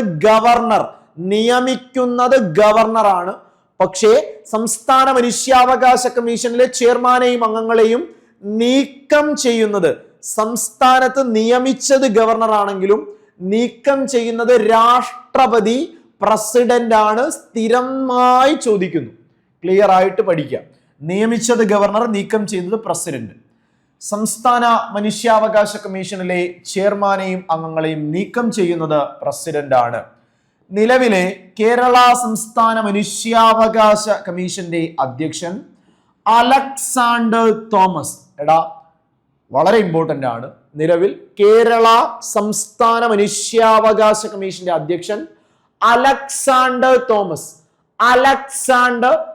ഗവർണറാണ്. പക്ഷേ സംസ്ഥാന മനുഷ്യാവകാശ കമ്മീഷനിലെ ചെയർമാനെയും അംഗങ്ങളെയും നീക്കം ചെയ്യുന്നത്, സംസ്ഥാനത്ത് നിയമിച്ചത് ഗവർണർ ആണെങ്കിലും നീക്കം ചെയ്യുന്നത് രാഷ്ട്രപതി, പ്രസിഡന്റ് ആണ്. സ്ഥിരമായി ചോദിക്കുന്നു, ക്ലിയർ ആയിട്ട് പഠിക്കാം. നിയമിച്ചത് ഗവർണർ, നീക്കം ചെയ്യുന്നത് പ്രസിഡന്റ്. സംസ്ഥാന മനുഷ്യാവകാശ കമ്മീഷനിലെ ചെയർമാനെയും അംഗങ്ങളെയും നീക്കം ചെയ്യുന്നത് പ്രസിഡന്റ് ആണ്. നിലവിലെ കേരള സംസ്ഥാന മനുഷ്യാവകാശ കമ്മീഷന്റെ അധ്യക്ഷൻ അലക്സാണ്ടർ തോമസ്. വളരെ ഇമ്പോർട്ടന്റ് ആണ്. നിലവിൽ കേരള സംസ്ഥാന മനുഷ്യാവകാശ കമ്മീഷന്റെ അധ്യക്ഷൻ അലക്സാണ്ടർ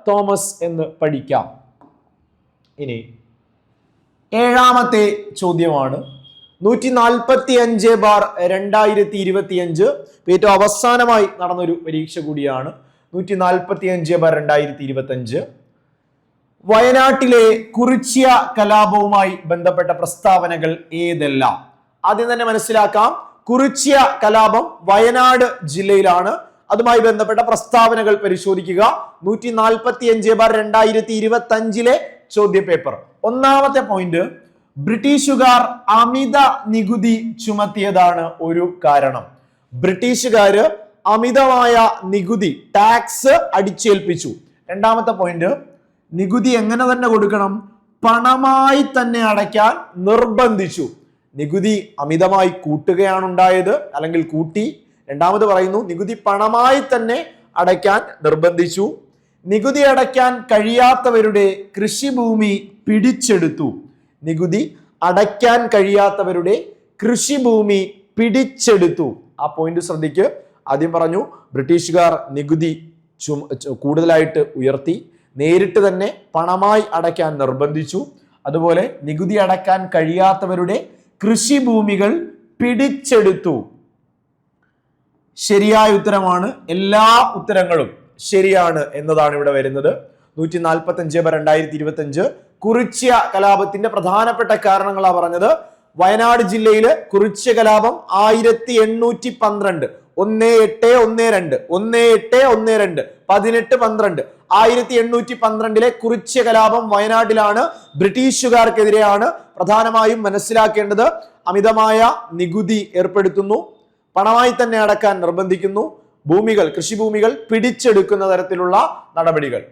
തോമസ് എന്ന് പഠിക്കാം. ഇനി 7ാമത്തെ ചോദ്യമാണ്. 145/2025 ഏറ്റവും അവസാനമായി നടന്നൊരു പരീക്ഷ കൂടിയാണ്. 145/2025 വയനാട്ടിലെ കുറിച്യ കലാപവുമായി ബന്ധപ്പെട്ട പ്രസ്താവനകൾ ഏതെല്ലാം? ആദ്യം തന്നെ മനസ്സിലാക്കാം, കുറിച്യ കലാപം വയനാട് ജില്ലയിലാണ്. അതുമായി ബന്ധപ്പെട്ട പ്രസ്താവനകൾ പരിശോധിക്കുക. 145/2025 ചോദ്യപേപ്പർ. ഒന്നാമത്തെ പോയിന്റ്, ബ്രിട്ടീഷുകാർ അമിത നികുതി ചുമത്തിയതാണ് ഒരു കാരണം. ബ്രിട്ടീഷുകാര് അമിതമായ നികുതി, ടാക്സ് അടിച്ചേൽപ്പിച്ചു. രണ്ടാമത്തെ പോയിന്റ്, നികുതി എങ്ങനെ തന്നെ കൊടുക്കണം? പണമായി തന്നെ അടയ്ക്കാൻ നിർബന്ധിച്ചു. നികുതി അമിതമായി കൂട്ടുകയാണ് ഉണ്ടായത്, അല്ലെങ്കിൽ കൂട്ടി. രണ്ടാമത് പറയുന്നു, നികുതി പണമായി തന്നെ അടയ്ക്കാൻ നിർബന്ധിച്ചു. നികുതി അടയ്ക്കാൻ കഴിയാത്തവരുടെ കൃഷിഭൂമി പിടിച്ചെടുത്തു. നികുതി അടയ്ക്കാൻ കഴിയാത്തവരുടെ കൃഷിഭൂമി പിടിച്ചെടുത്തു. ആ പോയിന്റ് ശ്രദ്ധിക്ക്. ആദ്യം പറഞ്ഞു ബ്രിട്ടീഷുകാർ നികുതി കൂടുതലായിട്ട് ഉയർത്തി, നേരിട്ട് തന്നെ പണമായി അടയ്ക്കാൻ നിർബന്ധിച്ചു. അതുപോലെ നികുതി അടയ്ക്കാൻ കഴിയാത്തവരുടെ കൃഷിഭൂമികൾ പിടിച്ചെടുത്തു. ശരിയായ ഉത്തരമാണ്. എല്ലാ ഉത്തരങ്ങളും ശരിയാണ് എന്നതാണ് ഇവിടെ വരുന്നത്. 145/2025 കുറിച്യ കലാപത്തിന്റെ പ്രധാനപ്പെട്ട കാരണങ്ങളാ പറഞ്ഞത്. വയനാട് ജില്ലയില് കുറിച്യ കലാപം 1812 1812 1812 1812 കുറിച്യ കലാപം വയനാട്ടിലാണ്. ബ്രിട്ടീഷുകാർക്കെതിരെയാണ്. പ്രധാനമായും മനസ്സിലാക്കേണ്ടത് അമിതമായ നികുതി ഏർപ്പെടുത്തുന്നു, പണമായി തന്നെ അടക്കാൻ നിർബന്ധിക്കുന്നു, ഭൂമികൾ കൃഷിഭൂമികൾ പിടിച്ചെടുക്കുന്ന തരത്തിലുള്ള നടപടികൾ.